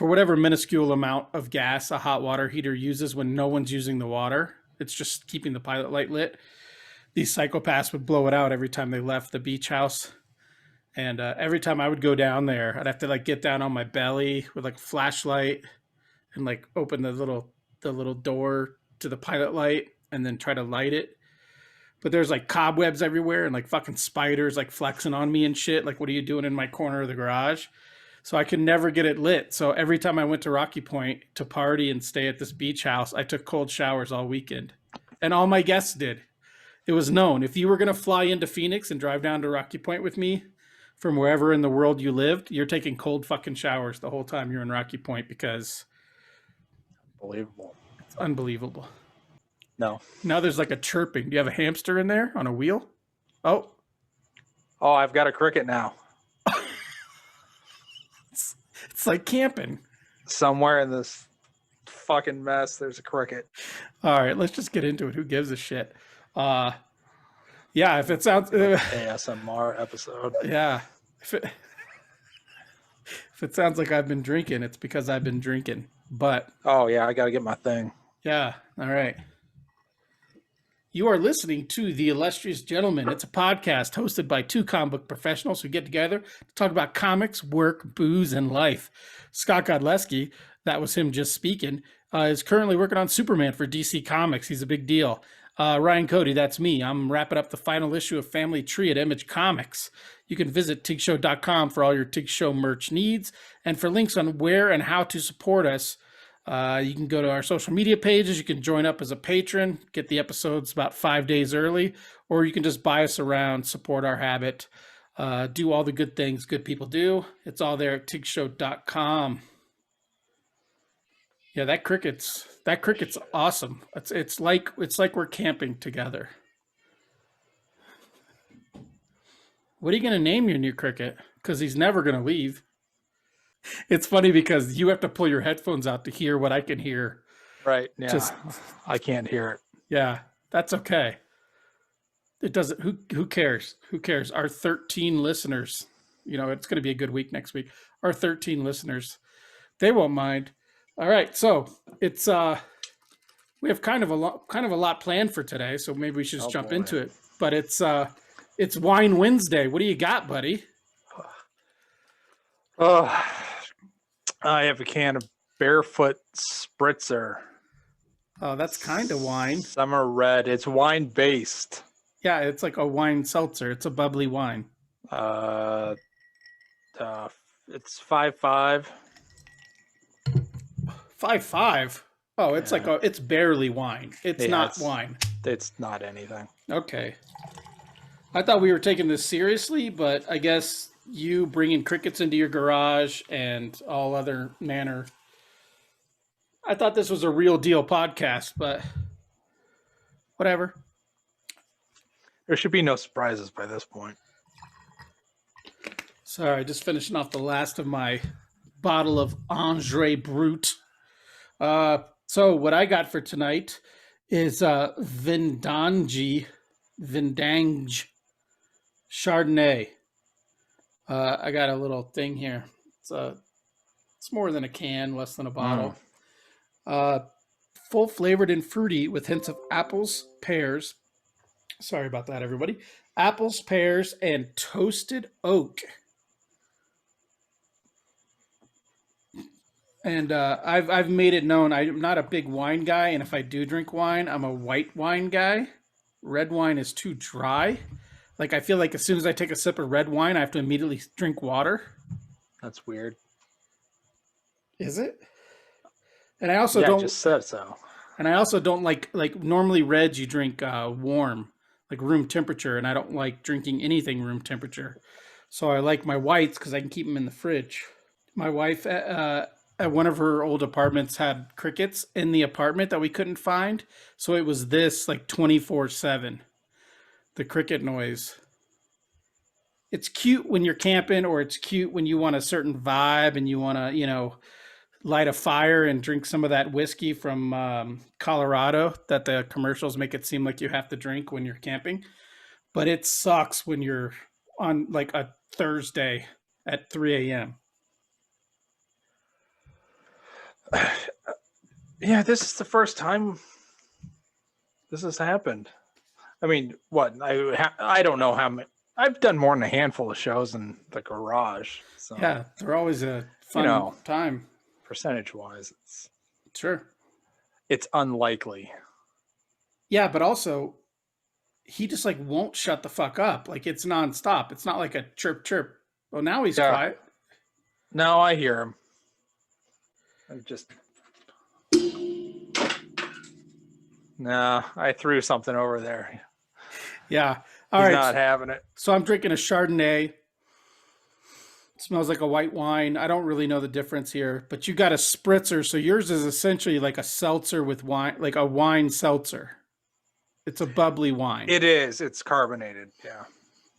for whatever minuscule amount of gas a hot water heater uses when no one's using the water, it's just keeping the pilot light lit. These psychopaths would blow it out every time they left the beach house. And every time I would go down there, I'd have to like get down on my belly with like a flashlight and like open the little door to the pilot light and then try to light it. But there's like cobwebs everywhere and like fucking spiders like flexing on me and shit. Like, what are you doing in my corner of the garage? So I could never get it lit. So every time I went to Rocky Point to party and stay at this beach house, I took cold showers all weekend. And all my guests did. It was known. If you were going to fly into Phoenix and drive down to Rocky Point with me from wherever in the world you lived, you're taking cold fucking showers the whole time you're in Rocky Point because Unbelievable. it's unbelievable. No. Now there's like a chirping. Do you have a hamster in there on a wheel? Oh, I've got a cricket now. it's like camping. Somewhere in this fucking mess, there's a cricket. All right, let's just get into it. Who gives a shit? Yeah, if it sounds ASMR episode. yeah, if it sounds like I've been drinking, it's because I've been drinking. But Oh yeah, I gotta get my thing. yeah, all right. You are listening to The Illustrious Gentleman. It's a podcast hosted by two comic book professionals who get together to talk about comics, work, booze, and life. Scott Godleski, that was him just speaking, is currently working on Superman for DC Comics. He's a big deal. Ryan Cody, that's me. I'm wrapping up the final issue of Family Tree at Image Comics. You can visit tigshow.com for all your Tig Show merch needs and for links on where and how to support us. You can go to our social media pages. You can join up as a patron, get the episodes about 5 days early, or you can just buy us around, support our habit, do all the good things good people do. It's all there at tigshow.com. Yeah, that cricket's awesome. It's like we're camping together. What are you going to name your new cricket? Because he's never going to leave. It's funny because you have to pull your headphones out to hear what I can hear. Right. Yeah. I can't hear it. Yeah, that's okay. It doesn't. Who cares? Who cares? Our 13 listeners. You know, it's going to be a good week next week. Our 13 listeners, they won't mind. All right, so it's we have kind of a lot planned for today, so maybe we should just jump into it. But it's Wine Wednesday. What do you got, buddy? Oh, I have a can of Barefoot Spritzer. Oh, that's kind of wine. Summer Red. It's wine based. Yeah, it's like a wine seltzer. It's a bubbly wine. It's 5.5. 5.5. Oh, it's like it's barely wine. It's not wine. It's not anything. Okay. I thought we were taking this seriously, but I guess you bringing crickets into your garage and all other manner. I thought this was a real deal podcast, but whatever. There should be no surprises by this point. Sorry, just finishing off the last of my bottle of Andre Brut. So what I got for tonight is Vindange Chardonnay. I got a little thing here. It's more than a can, less than a bottle. Full flavored and fruity with hints of apples, pears. Sorry about that, everybody. Apples, pears, and toasted oak. And I've made it known I'm not a big wine guy, and if I do drink wine, I'm a white wine guy. Red wine is too dry. Like, I feel like as soon as I take a sip of red wine, I have to immediately drink water. That's weird. Is it? And I also don't just said so. And I also don't like normally reds you drink warm, like room temperature, and I don't like drinking anything room temperature. So I like my whites because I can keep them in the fridge. My wife at one of her old apartments had crickets in the apartment that we couldn't find. So it was this like 24/7, the cricket noise. It's cute when you're camping, or it's cute when you want a certain vibe and you want to, light a fire and drink some of that whiskey from Colorado that the commercials make it seem like you have to drink when you're camping. But it sucks when you're on like a Thursday at 3 a.m. Yeah, this is the first time this has happened. I mean, what? I don't know how many. I've done more than a handful of shows in the garage. So, Yeah, they're always a fun time. percentage wise, Sure. it's unlikely. Yeah, but also he just like won't shut the fuck up. Like it's nonstop. It's not like a chirp chirp. Well, now he's Yeah. quiet. No, I hear him. I'm just. Nah, I threw something over there. Yeah. He's not having it. So I'm drinking a Chardonnay. It smells like a white wine. I don't really know the difference here, but you got a spritzer. So yours is essentially like a seltzer with wine, like a wine seltzer. It's a bubbly wine. It is. It's carbonated. Yeah.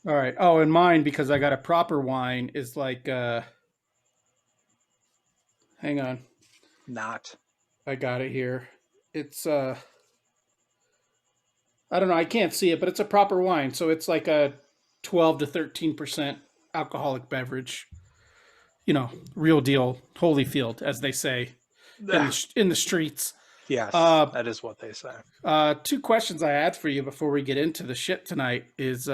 All right. Oh, and mine, because I got a proper wine, is like, hang on. Not. I got it here. It's, I don't know. I can't see it, but it's a proper wine. So it's like a 12 to 13% alcoholic beverage. You know, real deal, Holyfield, as they say in the streets. Yes, that is what they say. Two questions I had for you before we get into the shit tonight is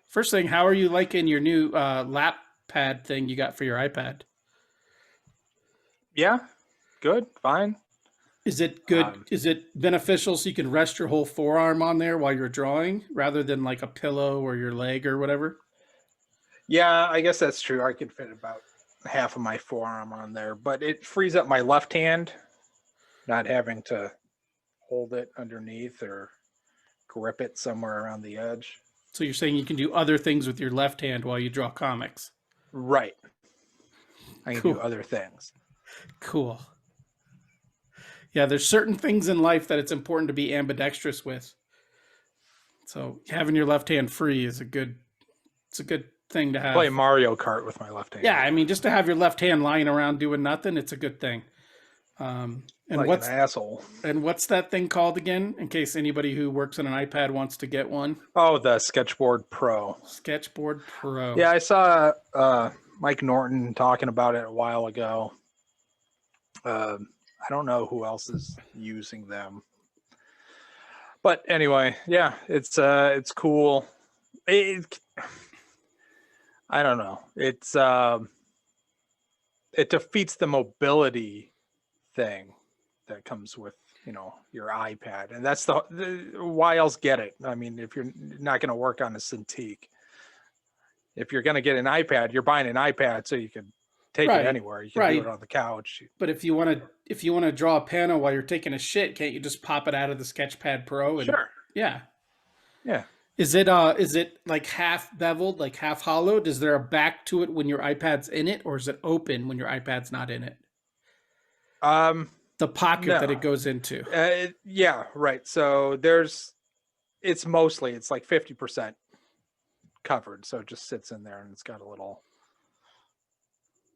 first thing, how are you liking your new lap pad thing you got for your iPad? Yeah, good, fine. Is it good? Is it beneficial so you can rest your whole forearm on there while you're drawing rather than like a pillow or your leg or whatever? Yeah, I guess that's true. I could fit about half of my forearm on there, but it frees up my left hand, not having to hold it underneath or grip it somewhere around the edge. So you're saying you can do other things with your left hand while you draw comics? Right. I can do other things. Cool. Yeah, there's certain things in life that it's important to be ambidextrous with. So having your left hand free is a good thing to have. Play Mario Kart with my left hand. Yeah, I mean, just to have your left hand lying around doing nothing, it's a good thing. And like what's an asshole? And what's that thing called again? In case anybody who works on an iPad wants to get one. Oh, the Sketchboard Pro. Sketchboard Pro. Yeah, I saw Mike Norton talking about it a while ago. I don't know who else is using them, but anyway, yeah, it's cool. I don't know. It's it defeats the mobility thing that comes with your iPad, and that's the why else get it. I mean, if you're not going to work on a Cintiq, if you're going to get an iPad, you're buying an iPad so you can take it anywhere. You can do it on the couch. But if you want to draw a panel while you're taking a shit, can't you just pop it out of the Sketchpad Pro? And, sure. Yeah. Yeah. Is it like half beveled, like half hollowed? Is there a back to it when your iPad's in it, or is it open when your iPad's not in it? The pocket that it goes into. Yeah, right. So it's like 50% covered, so it just sits in there, and it's got a little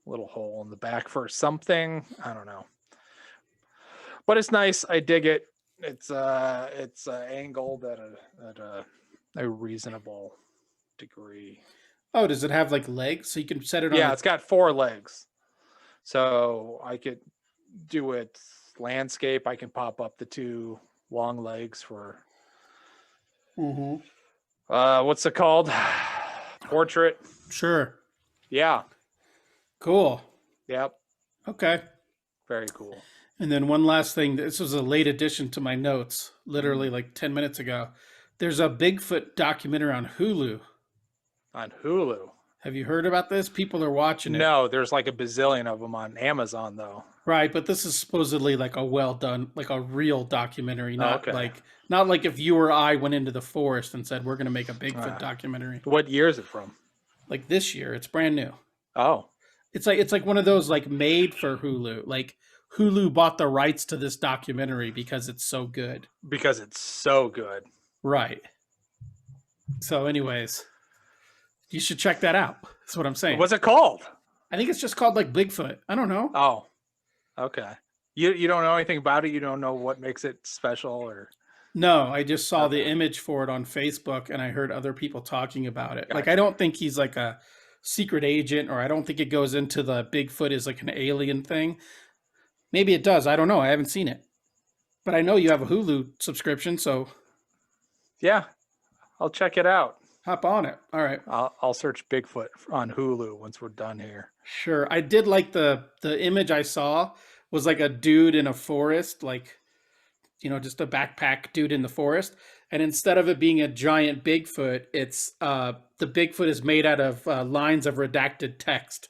hole in the back for something. I don't know, but it's nice. I dig it. It's angled at a reasonable degree. Oh, does it have like legs so you can set it on? Yeah, it's got 4 legs, so I could do it landscape. I can pop up the 2 long legs for what's it called? Portrait. Sure. Yeah. Cool. Yep. Okay. Very cool. And then one last thing. This was a late addition to my notes, literally like 10 minutes ago. There's a Bigfoot documentary on Hulu. On Hulu. Have you heard about this? People are watching it. No, there's like a bazillion of them on Amazon, though. Right, but this is supposedly like a well done, like a real documentary, not like if you or I went into the forest and said we're going to make a Bigfoot documentary. What year is it from? Like this year, it's brand new. Oh, it's like one of those like made for Hulu. Like Hulu bought the rights to this documentary because it's so good. Because it's so good. Right. So, anyways, you should check that out. That's what I'm saying. What's it called? I think it's just called like Bigfoot. I don't know. Oh, okay. You don't know anything about it? You don't know what makes it special, or? No, I just saw the image for it on Facebook, and I heard other people talking about it. Gotcha. Like, I don't think he's like a secret agent, or I don't think it goes into the Bigfoot is like an alien thing. Maybe it does. I don't know. I haven't seen it, but I know you have a Hulu subscription, so Yeah, I'll check it out. hop on it. All right. I'll search Bigfoot on Hulu once we're done here. Sure. I did like the image I saw was like a dude in a forest, like just a backpack dude in the forest. And instead of it being a giant Bigfoot, it's the Bigfoot is made out of lines of redacted text,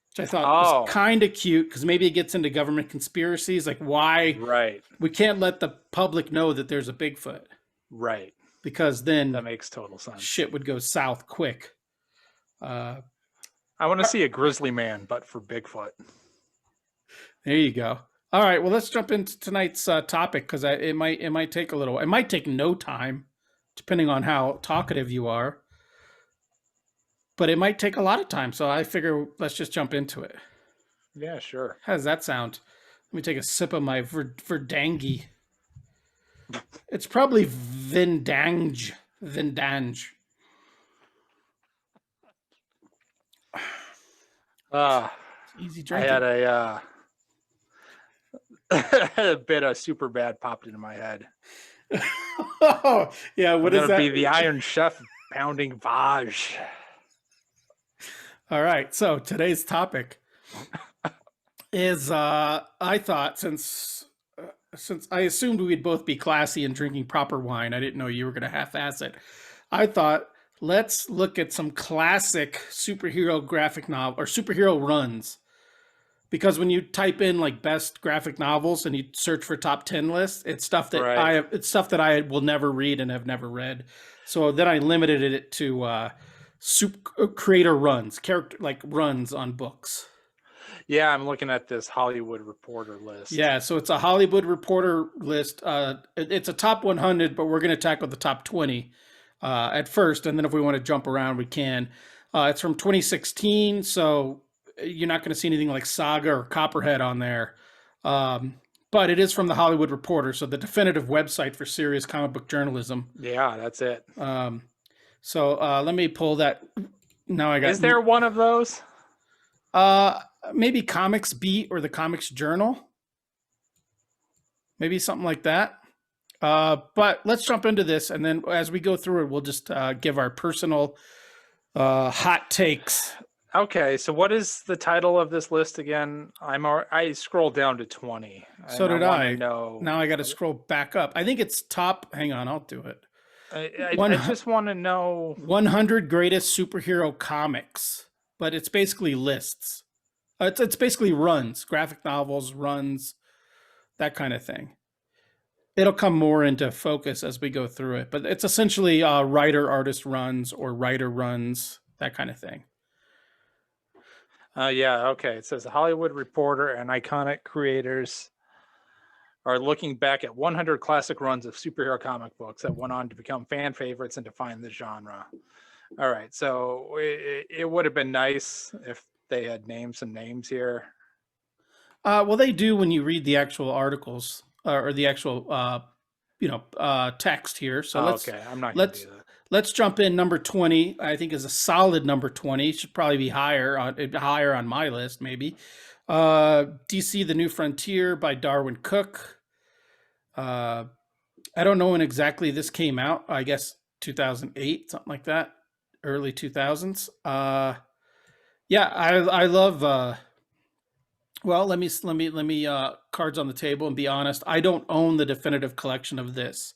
which I thought was Oh, kind of cute because maybe it gets into government conspiracies, like why right, we can't let the public know that there's a Bigfoot right. because That then makes total sense. shit would go south quick. Uh, I want to see a grizzly man, but for Bigfoot. there you go. All right, well, let's jump into tonight's topic because it might take a little. It might take no time, depending on how talkative you are, but it might take a lot of time. So I figure let's just jump into it. Yeah, sure. How does that sound? Let me take a sip of my Verdangi. It's probably Vindange. Vindange. Uh, Easy I drinking. had a bit of super bad popped into my head. Oh, yeah. What I'm is gonna be that? the Iron Chef pounding Vaj. All right. So today's topic is I thought since I assumed we'd both be classy and drinking proper wine, I didn't know you were going to half-ass it. I thought let's look at some classic superhero graphic novel or superhero runs because when you type in like best graphic novels and you search for top 10 lists, Right. it's stuff that I will never read and have never read. So then I limited it to creator runs, character like runs on books. Yeah, I'm looking at this Hollywood Reporter list. Yeah, so it's a Hollywood Reporter list. It's a top 100, but we're going to tackle the top 20 at first, and then if we want to jump around, we can. It's from 2016, so you're not going to see anything like Saga or Copperhead on there. But it is from the Hollywood Reporter, so the definitive website for serious comic book journalism. Yeah, that's it. So let me pull that. Now I got. Is there one of those? Maybe Comics Beat or the Comics Journal. Maybe something like that. But let's jump into this, and then as we go through it, we'll just give our personal hot takes. Okay, so what is the title of this list again? I scrolled down to 20. So did I. Know. Now I got to scroll back up. I think it's top. Hang on, I'll do it. I just want to know 100 greatest superhero comics, but it's basically lists. It's basically runs, graphic novels, runs, that kind of thing. It'll come more into focus as we go through it, but it's essentially writer artist runs or writer runs, that kind of thing. Yeah, okay. It says the Hollywood Reporter and iconic creators are looking back at 100 classic runs of superhero comic books that went on to become fan favorites and define the genre. All right, so it would have been nice if they had named some names here. Well, they do when you read the actual articles or the actual text here. So Okay, I'm not going to do that. Let's jump in. Number 20, I think, is a solid number 20. It should probably be higher on my list, maybe. DC: The New Frontier by Darwin Cook. I don't know when exactly this came out. I guess 2008, something like that, early 2000s. Yeah, I love. Well, let me cards on the table and be honest. I don't own the definitive collection of this,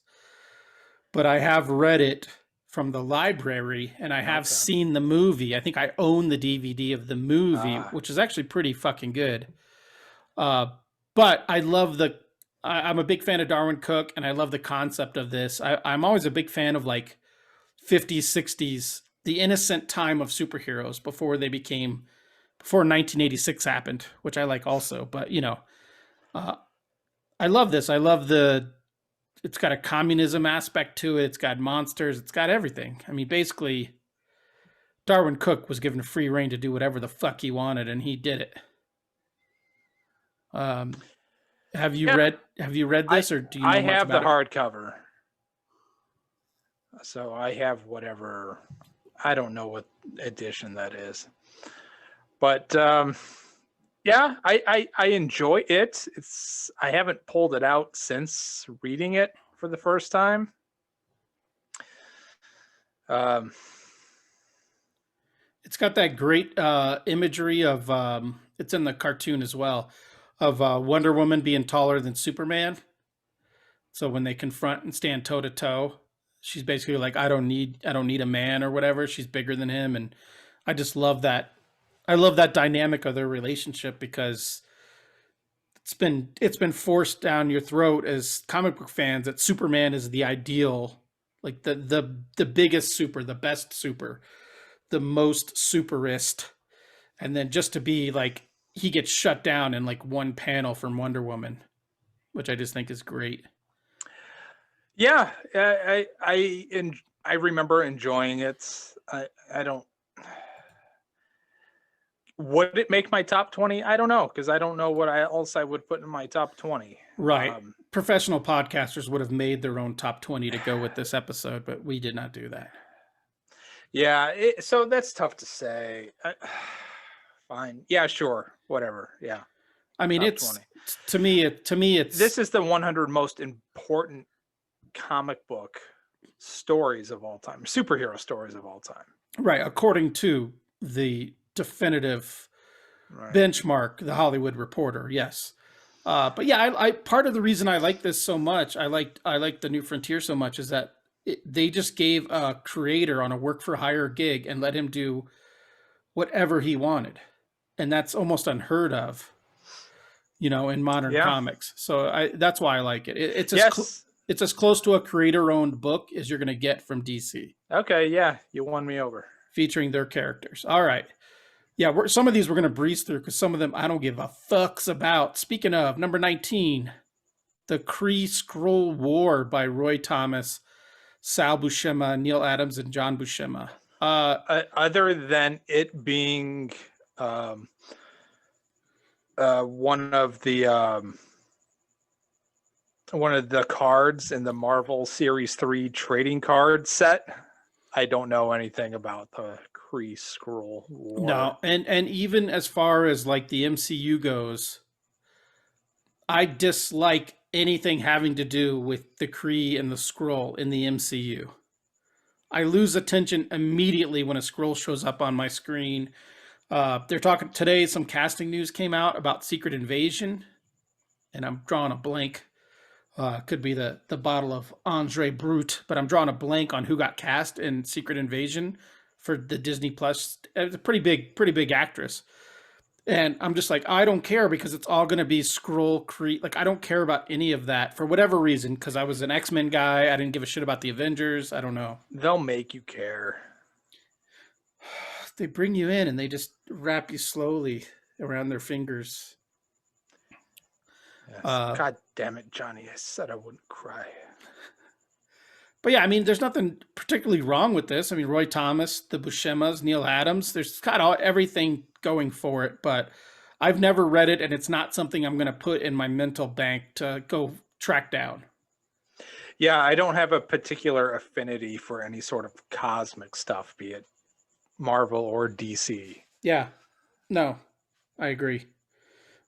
but I have read it from the library and I have seen the movie. I think I own the DVD of the movie, which is actually pretty fucking good. But I love I'm a big fan of Darwin Cook and I love the concept of this. I'm always a big fan of like 50s, 60s, the innocent time of superheroes before 1986 happened, which I like also. But I love this. I love it's got a communism aspect to it. It's got monsters. It's got everything. I mean, basically, Darwin Cook was given free reign to do whatever the fuck he wanted, and he did it. Have you read this, or do you know I much have about the hardcover, so I have whatever. I don't know what edition that is, but Yeah, I enjoy it. I haven't pulled it out since reading it for the first time. Um, It's got that great imagery of it's in the cartoon as well, of Wonder Woman being taller than Superman. So when they confront and stand toe to toe, she's basically like, I don't need a man or whatever. She's bigger than him, and I just love that. I love that dynamic of their relationship because it's been forced down your throat as comic book fans that Superman is the ideal, like the biggest super, the best super, the most superist, and then just to be like he gets shut down in like one panel from Wonder Woman, which I just think is great. yeah, I remember enjoying it. I don't. Would it make my top 20? I don't know because I don't know what else I would put in my top 20. Right. Professional podcasters would have made their own top 20 to go with this episode, but we did not do that. Yeah, so that's tough to say. Fine. Yeah, sure. Whatever. Yeah. I mean, Top it's 20. to me it's This is the 100 most important comic book stories of all time, superhero stories of all time. right according to the definitive Right. benchmark, the Hollywood Reporter. Yes. But yeah, I part of the reason I like this so much, I like the New Frontier so much, is that they just gave a creator on a work for hire gig and let him do whatever he wanted, and that's almost unheard of, in modern Yeah. comics. So that's why I like it. It's Yes. it's as close to a creator-owned book as you're going to get from DC, Okay. Yeah. You won me over. featuring their characters. All right. Yeah, some of these we're going to breeze through because some of them I don't give a fucks about. Speaking of, number 19, The Kree-Skrull War by Roy Thomas, Sal Buscema, Neil Adams, and John Buscema. Other than it being one of the cards in the Marvel Series 3 trading card set, I don't know anything about the Kree-Skrull War. No, and even as far as like the MCU goes, I dislike anything having to do with the Kree and the Skrull in the MCU. I lose attention immediately when a Skrull shows up on my screen. They're talking today. Some casting news came out about Secret Invasion, and I'm drawing a blank. Could be the bottle of Andre Brut, but I'm drawing a blank on who got cast in Secret Invasion for the Disney Plus. It's a pretty big actress, and I'm just like, I don't care because it's all going to be Skrull Kree. Like I don't care about any of that for whatever reason. Because I was an X-Men guy, I didn't give a shit about the Avengers. I don't know. They'll make you care. They bring you in and they just wrap you slowly around their fingers. Yes. God damn it, Johnny! I said I wouldn't cry. But yeah, I mean, there's nothing particularly wrong with this. I mean, Roy Thomas, the Buscemas, Neil Adams, there's got everything going for it. But I've never read it, and it's not something I'm going to put in my mental bank to go track down. Yeah, I don't have a particular affinity for any sort of cosmic stuff, be it Marvel or DC. Yeah, no, I agree.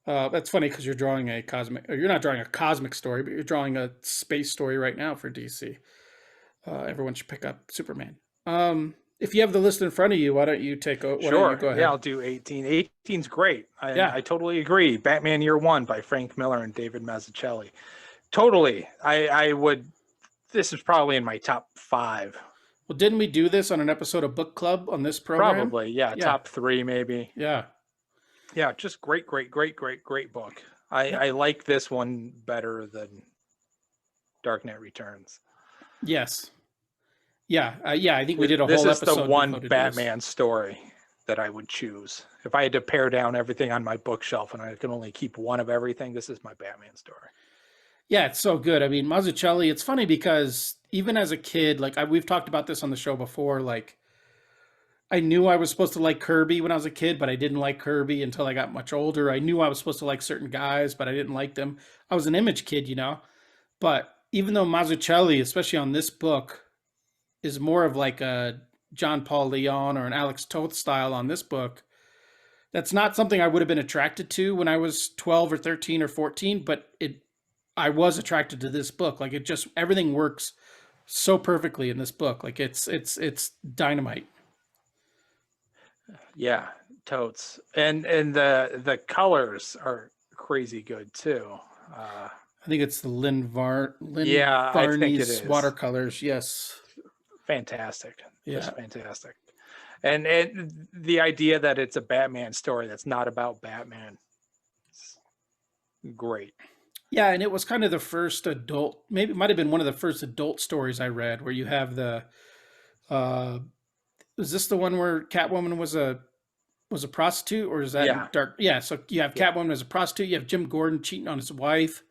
That's funny because you're drawing a cosmic. Or you're not drawing a cosmic story, but you're drawing a space story right now for DC. Everyone should pick up Superman. If you have the list in front of you, why don't you take? Why Sure. don't you go ahead? Yeah, I'll do 18. 18's great. Yeah. I totally agree. Batman Year One by Frank Miller and David Mazzucchelli. Totally. I would. This is probably in my top 5. Well, didn't we do this on an episode of Book Club on this program? Probably. Yeah. Top 3 maybe. Yeah. Yeah. Just great book. I like this one better than Dark Knight Returns. Yes. Yeah. I think we did a This whole is episode. the one devoted to this. Batman story that I would choose. If I had to pare down everything on my bookshelf and I could only keep one of everything, this is my Batman story. Yeah, it's so good. I mean, Mazzucchelli, it's funny because even as a kid, like we've talked about this on the show before, like I knew I was supposed to like Kirby when I was a kid, but I didn't like Kirby until I got much older. I knew I was supposed to like certain guys, but I didn't like them. I was an Image kid, But even though Mazzucchelli, especially on this book, is more of like a John Paul Leon or an Alex Toth style on this book, That's not something I would have been attracted to when I was 12 or 13 or 14, but I was attracted to this book. Like, it just, everything works so perfectly in this book. Like, it's dynamite. Yeah, totes. And the colors are crazy good too. Uh, I think it's the Lynn yeah, I think it Varney's is. watercolors. Yes. Fantastic. Yeah. Just fantastic. And the idea that it's a Batman story that's not about Batman, it's great. Yeah, and it was kind of the first adult, maybe it might have been one of the first adult stories I read where you have the uh is this the one where Catwoman was a prostitute, or is that Yeah, in Dark? Yeah, so you have yeah. Catwoman as a prostitute, you have Jim Gordon cheating on his wife.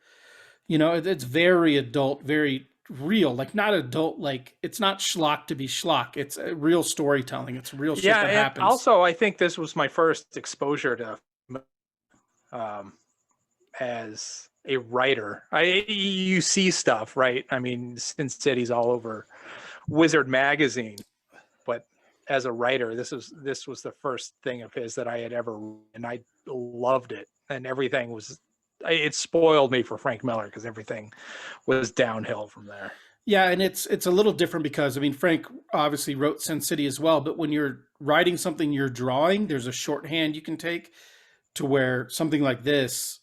You know, it's very adult, very real. Like, not adult, like it's not schlock to be schlock. It's a real storytelling. It's real shit Yeah, that and happens. also I think this was my first exposure to um as a writer. I You see stuff, right? I mean, Sin City's all over Wizard magazine, but as a writer, this was the first thing of his that I had ever read, and I loved it. And everything was it spoiled me for Frank Miller because everything was downhill from there. Yeah, and it's a little different because, I mean, Frank obviously wrote Sin City as well, but when you're writing something you're drawing, there's a shorthand you can take to where something like this,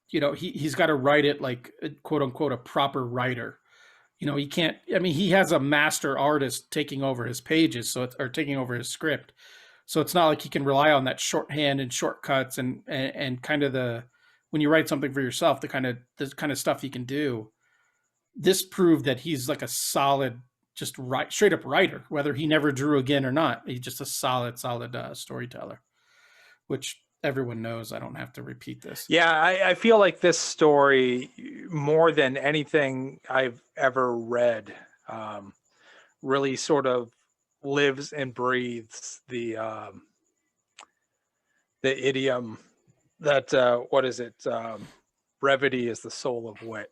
he's got to write it like, quote unquote, a proper writer. He can't. I mean, he has a master artist taking over his pages, or taking over his script. So it's not like he can rely on that shorthand and shortcuts and kind of when you write something for yourself, the kind of stuff he can do. This proved that he's like a solid, just right, straight up writer, whether he never drew again or not. He's just a solid storyteller, which everyone knows. I don't have to repeat this. Yeah, I feel like this story, more than anything I've ever read, um, really sort of lives and breathes the idiom that what is it? Brevity is the soul of wit.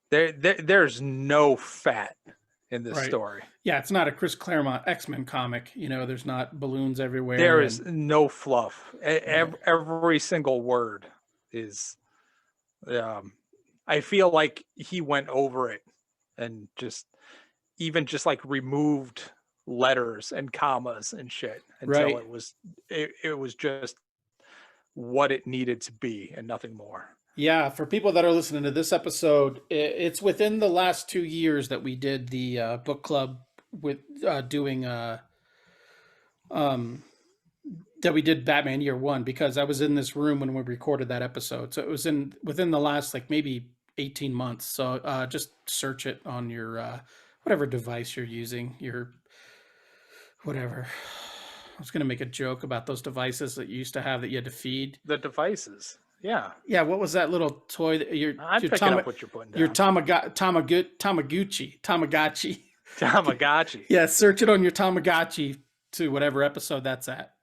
There's no fat in this Right. story. Yeah, it's not a Chris Claremont X-Men comic. There's not balloons everywhere There is and no fluff. right. Every single word is. Um, I feel like he went over it and just even just like removed letters and commas and shit until Right. it was just what it needed to be and nothing more. Yeah, for people that are listening to this episode, it's within the last 2 years that we did the book club with doing um, that we did Batman Year One, because I was in this room when we recorded that episode. So it was in within the last, like, maybe 18 months. So just search it on your whatever device you're using. Your whatever. I was gonna make a joke about those devices that you used to have that you had to feed. The devices. Yeah. Yeah, what was that little toy that I'm your picking up what you're putting your down. Tamagotchi? Tamagotchi. Yeah, search it on your Tamagotchi to whatever episode that's at.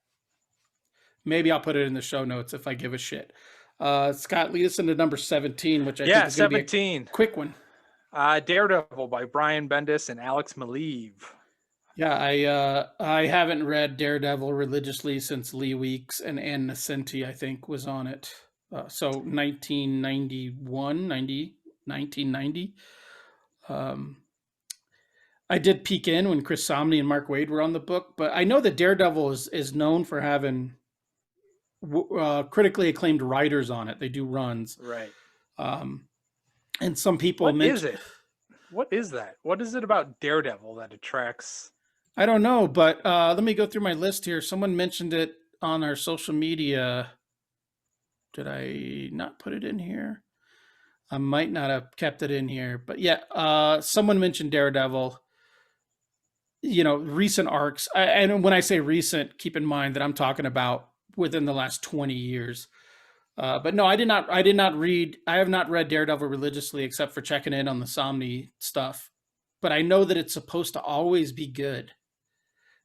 Maybe I'll put it in the show notes if I give a shit. Scott, lead us into number 17, which I think Yeah, is going to be a 17. quick one. Daredevil by Brian Bendis and Alex Maleev. Yeah, I haven't read Daredevil religiously since Lee Weeks and Ann Nesenti, I think, was on it. So 1991, 1990. Um, I did peek in when Chris Somney and Mark Waid were on the book, but I know that Daredevil is known for having critically acclaimed writers on it. They do runs, Right. um, and some people What is mention. it? What is that? What is it about Daredevil that attracts? I don't know, but let me go through my list here. Someone mentioned it on our social media. Did I not put it in here? I might not have kept it in here, but yeah, someone mentioned Daredevil. Recent arcs, and when I say recent, keep in mind that I'm talking about within the last 20 years. But no, I did not. I did not read. I have not read Daredevil religiously, except for checking in on the Somni stuff. But I know that it's supposed to always be good.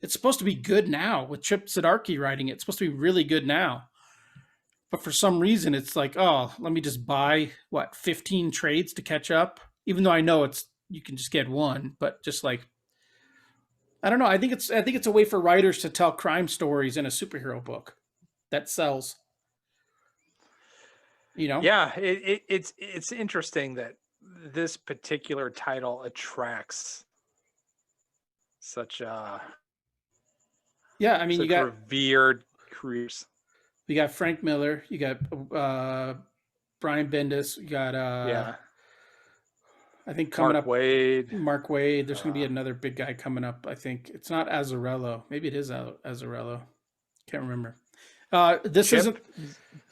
It's supposed to be good now with Chip Zdarsky writing it. It's supposed to be really good now. But for some reason, it's like, oh, let me just buy 15 trades to catch up. Even though I know you can just get one, but just like, I don't know. I think it's a way for writers to tell crime stories in a superhero book. that sells. You know? Yeah, it's interesting that this particular title attracts such Yeah, I mean, such revered careers. you got Frank Miller, you got Brian Bendis, you got Yeah, I think coming Mark up Wade. Mark Wade. There's going to be Uh, another big guy coming up. I think it's not Azzarello. Maybe it is Azzarello. Can't remember. This isn't Chip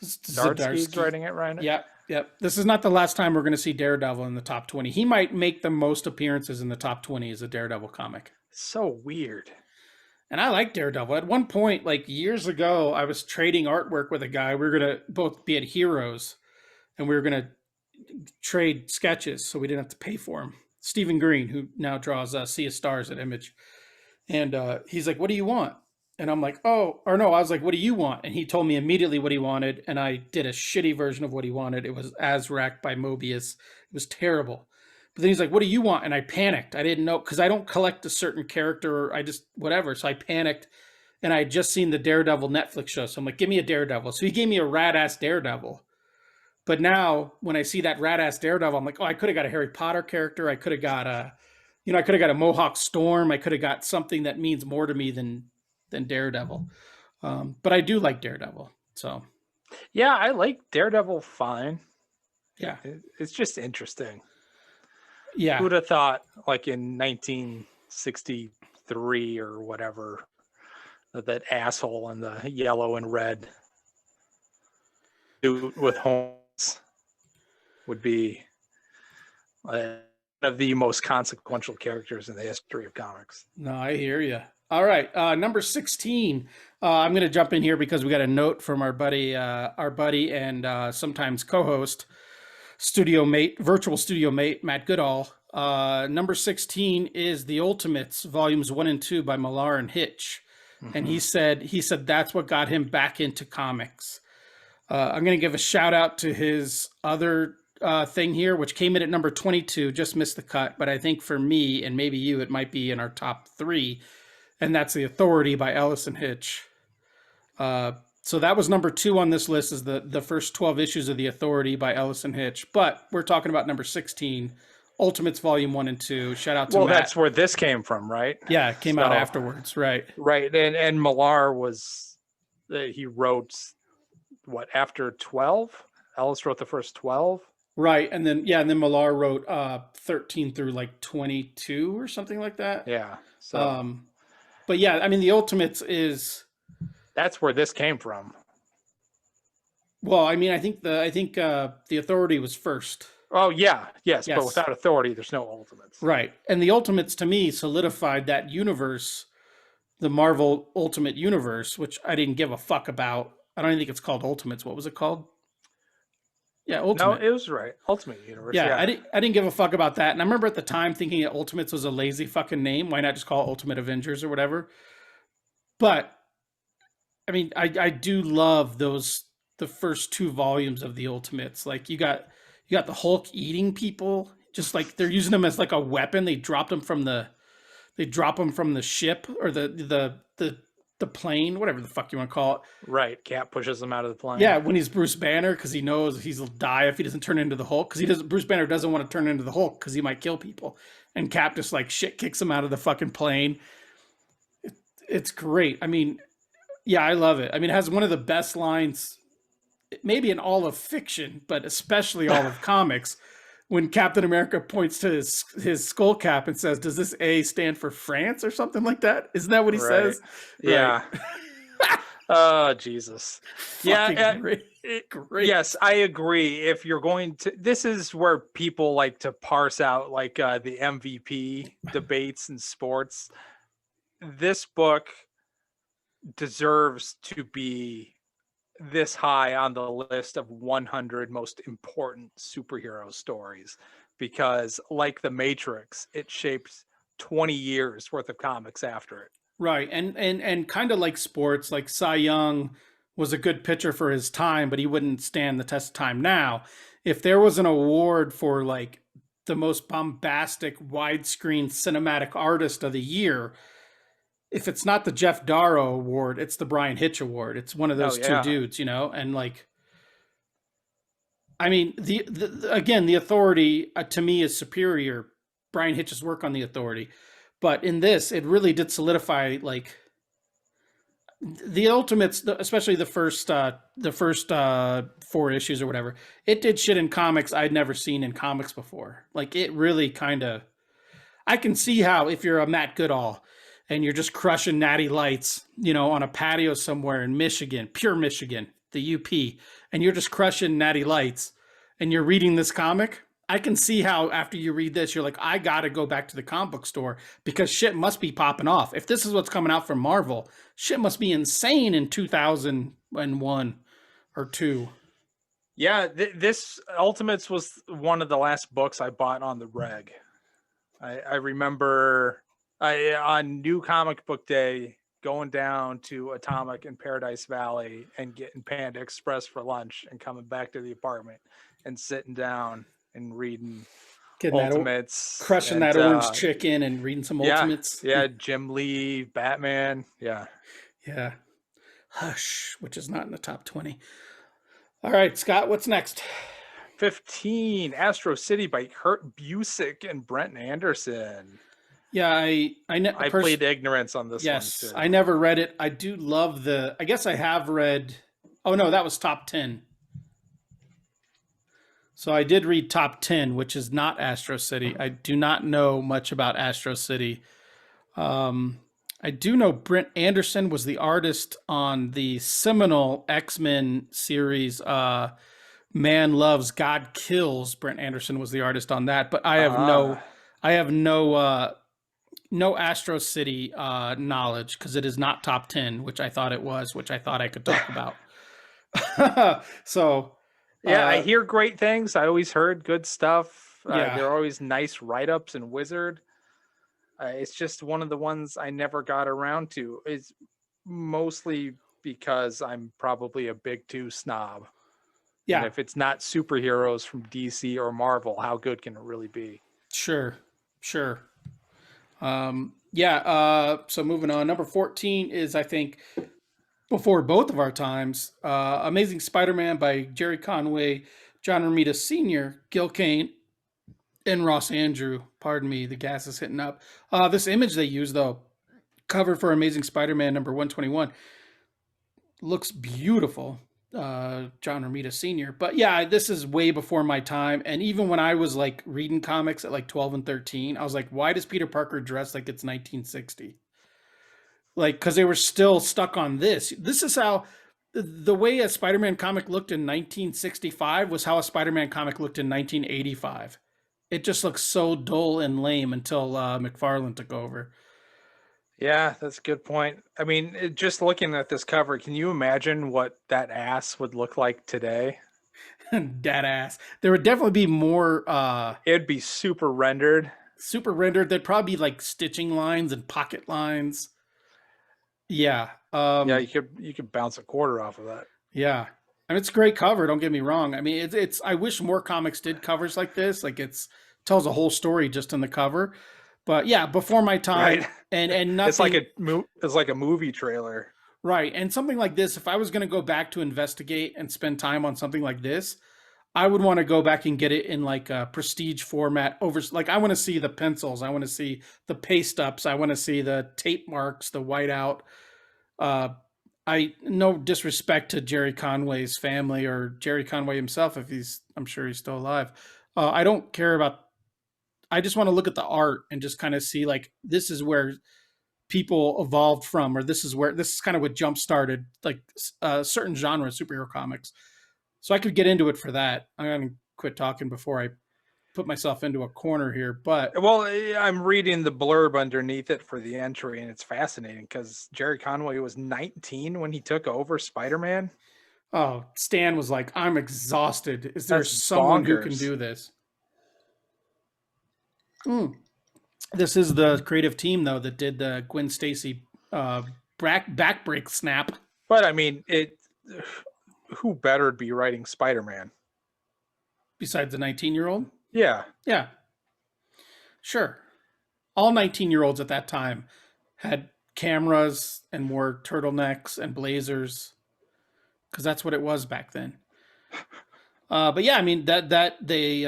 Zdarsky's Zdarsky. writing it, right? Yep, yep. This is not the last time we're going to see Daredevil in the top 20. He might make the most appearances in the top 20 as a Daredevil comic. So weird. And I like Daredevil. At one point, like years ago, I was trading artwork with a guy. We were going to both be at Heroes, and we were going to trade sketches so we didn't have to pay for them. Stephen Green, who now draws Sea of Stars at Image. And he's like, what do you want? And I'm like, oh, or no, I was like, what do you want? And he told me immediately what he wanted. And I did a shitty version of what he wanted. It was Azrak by Mobius. It was terrible. But then he's like, what do you want? And I panicked. I didn't know, because I don't collect a certain character. Or I just, whatever. So I panicked. And I had just seen the Daredevil Netflix show. So I'm like, give me a Daredevil. So he gave me a rad ass Daredevil. But now when I see that rad ass Daredevil, I'm like, oh, I could have got a Harry Potter character. I could have got I could have got a Mohawk Storm. I could have got something that means more to me than Daredevil. But I do like Daredevil. So Yeah, I like Daredevil fine. yeah, It's just interesting. yeah. Who'd have thought, like in 1963 or whatever, that asshole in the yellow and red suit with horns would be one of the most consequential characters in the history of comics. No, I hear you. All right, number 16. I'm going to jump in here because we got a note from our buddy and sometimes co-host, virtual studio mate, Matt Goodall. Number 16 is The Ultimates, volumes 1 and 2 by Millar and Hitch. Mm-hmm. And he said that's what got him back into comics. I'm going to give a shout out to his other thing here, which came in at number 22, just missed the cut. But I think for me, and maybe you, it might be in our top 3. And that's The Authority by Ellis and Hitch. So that was number 2 on this list, is the first 12 issues of The Authority by Ellis and Hitch. But we're talking about number 16, Ultimates Volume 1 and 2. Shout out to Matt. That's where this came from, right? Yeah, it came out afterwards, right? Right, and Millar he wrote what, after 12? Ellis wrote the first 12? Right, and then Millar wrote 13 through like 22 or something like that. Yeah. So but yeah, I mean, the Ultimates that's where this came from. Well, I mean, I think the Authority was first. Oh yeah, yes, but without Authority, there's no Ultimates. Right, and the Ultimates to me solidified that universe, the Marvel Ultimate Universe, which I didn't give a fuck about. I don't even think it's called Ultimates. What was it called? Yeah, Ultimate. No, it was right. Ultimate Universe. Yeah, I didn't give a fuck about that. And I remember at the time thinking that Ultimates was a lazy fucking name. Why not just call it Ultimate Avengers or whatever? But I mean, I do love the first 2 volumes of the Ultimates. Like you got the Hulk eating people, just like they're using them as like a weapon. They drop them from the ship or the plane, whatever the fuck you want to call it. Right. Cap pushes him out of the plane. Yeah, when he's Bruce Banner, because he knows he'll die if he doesn't turn into the Hulk. Because Bruce Banner doesn't want to turn into the Hulk because he might kill people. And Cap just like shit kicks him out of the fucking plane. It's great. I mean, yeah, I love it. I mean, it has one of the best lines, maybe in all of fiction, but especially all of comics, when Captain America points to his skull cap and says, "Does this A stand for France?" or something like that? Isn't that what he says? Yeah. Right. Oh, Jesus. Yeah. Great. Yes, I agree. If you're going to, this is where people like to parse out like the MVP debates in sports. This book deserves to be this high on the list of 100 most important superhero stories, because like the Matrix, it shapes 20 years worth of comics after it. Right. And kind of like sports, like Cy Young was a good pitcher for his time, but he wouldn't stand the test of time now. If there was an award for like the most bombastic widescreen cinematic artist of the year, if it's not the Jeff Darrow award, it's the Brian Hitch award. It's one of Oh those two yeah. dudes, you know, and like, I mean, again, the Authority to me is superior. Brian Hitch's work on the Authority, but in this, it really did solidify like the Ultimates, especially the first 4 issues or whatever. It did shit in comics I'd never seen in comics before. Like it really kind of. I can see how if you're a Matt Goodall and you're just crushing natty lights, you know, on a patio somewhere in Michigan, pure Michigan, the UP, and you're just crushing natty lights and you're reading this comic, I can see how after you read this, you're like, I got to go back to the comic book store because shit must be popping off. If this is what's coming out from Marvel, shit must be insane in 2001 or 2. Yeah, this Ultimates was one of the last books I bought on the reg. I remember on New Comic Book Day going down to Atomic in Paradise Valley and getting Panda Express for lunch and coming back to the apartment and sitting down and reading Getting Ultimates, crushing and, that orange chicken and reading some Ultimates. Yeah, Jim Lee, Batman. Yeah. Yeah. Hush, which is not in the top 20. All right, Scott, what's next? 15, Astro City by Kurt Busiek and Brent Anderson. Yeah, I played ignorance on this one too. I never read it. I do love I guess I have read. Oh no, that was top 10. So I did read top 10, which is not Astro City. I do not know much about Astro City. I do know Brent Anderson was the artist on the seminal X-Men series, Man Loves, God Kills. Brent Anderson was the artist on that, but I have no Astro City knowledge because it is not top 10, which I thought it was, which I thought I could talk about. So yeah, I hear great things. I always heard good stuff. Yeah. There are always nice write-ups in Wizard. It's just one of the ones I never got around to. It's mostly because I'm probably a big 2 snob. Yeah. And if it's not superheroes from DC or Marvel, how good can it really be? Sure. So moving on. Number 14 is, I think, before both of our times, Amazing Spider-Man by Jerry Conway, John Romita Sr., Gil Kane, and Ross Andrew. Pardon me, the gas is hitting up. This image they use, though, cover for Amazing Spider-Man number 121, looks beautiful. John Romita Sr. But yeah, this is way before my time. And even when I was like reading comics at like 12 and 13, I was like, why does Peter Parker dress like it's 1960? Like, because they were still stuck on this. This is how the way a Spider-Man comic looked in 1965 was how a Spider-Man comic looked in 1985. It just looks so dull and lame until McFarlane took over. Yeah, that's a good point. I mean, just looking at this cover, can you imagine what that ass would look like today? Dead ass. There would definitely be more. It'd be super rendered. Super rendered. There'd probably be like stitching lines and pocket lines. Yeah. Yeah, you could bounce a quarter off of that. Yeah. I mean, it's a great cover. Don't get me wrong. I mean, it's. I wish more comics did covers like this. Like tells a whole story just in the cover. But yeah, before my time, right. and nothing. It's like a movie trailer. Right, and something like this. If I was going to go back to investigate and spend time on something like this, I would want to go back and get it in like a prestige format. Like I want to see the pencils, I want to see the paste ups, I want to see the tape marks, the whiteout. I no disrespect to Jerry Conway's family or Jerry Conway himself, if I'm sure he's still alive. I don't care about. I just want to look at the art and just kind of see like this is where people evolved from, or this is kind of what jump started like a certain genre of superhero comics. So I could get into it for that. I'm going to quit talking before I put myself into a corner here. But well, I'm reading the blurb underneath it for the entry, and it's fascinating because Jerry Conway was 19 when he took over Spider-Man. Oh, Stan was like, I'm exhausted. Is there someone who can do this? This is the creative team, though, that did the Gwen Stacy backbreak snap. But I mean, who better to be writing Spider-Man besides the 19-year-old? Yeah, sure. All 19-year-olds at that time had cameras and wore turtlenecks and blazers because that's what it was back then. But yeah, I mean that they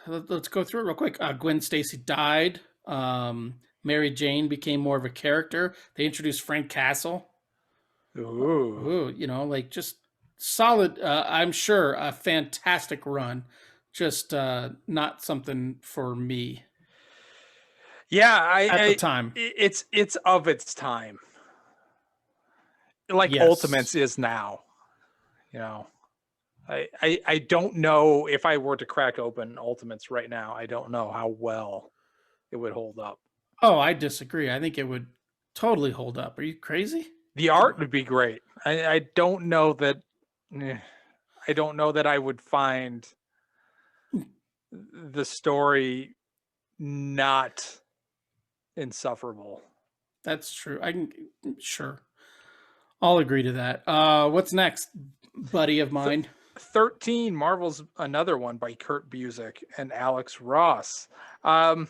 let's go through it real quick. Gwen Stacy died. Mary Jane became more of a character. They introduced Frank Castle. Ooh. Ooh, like just solid. I'm sure a fantastic run. Just not something for me Yeah, at the time. it's of its time. Like Yes. Ultimates is now. You know, I don't know if I were to crack open Ultimates right now. I don't know how well it would hold up. Oh, I disagree. I think it would totally hold up. Are you crazy? The art would be great. I don't know that. I don't know that I would find the story not insufferable. That's true. I can sure. I'll agree to that. What's next, buddy of Th- mine? 13 Marvel's another one by Kurt Busiek and Alex Ross. Um,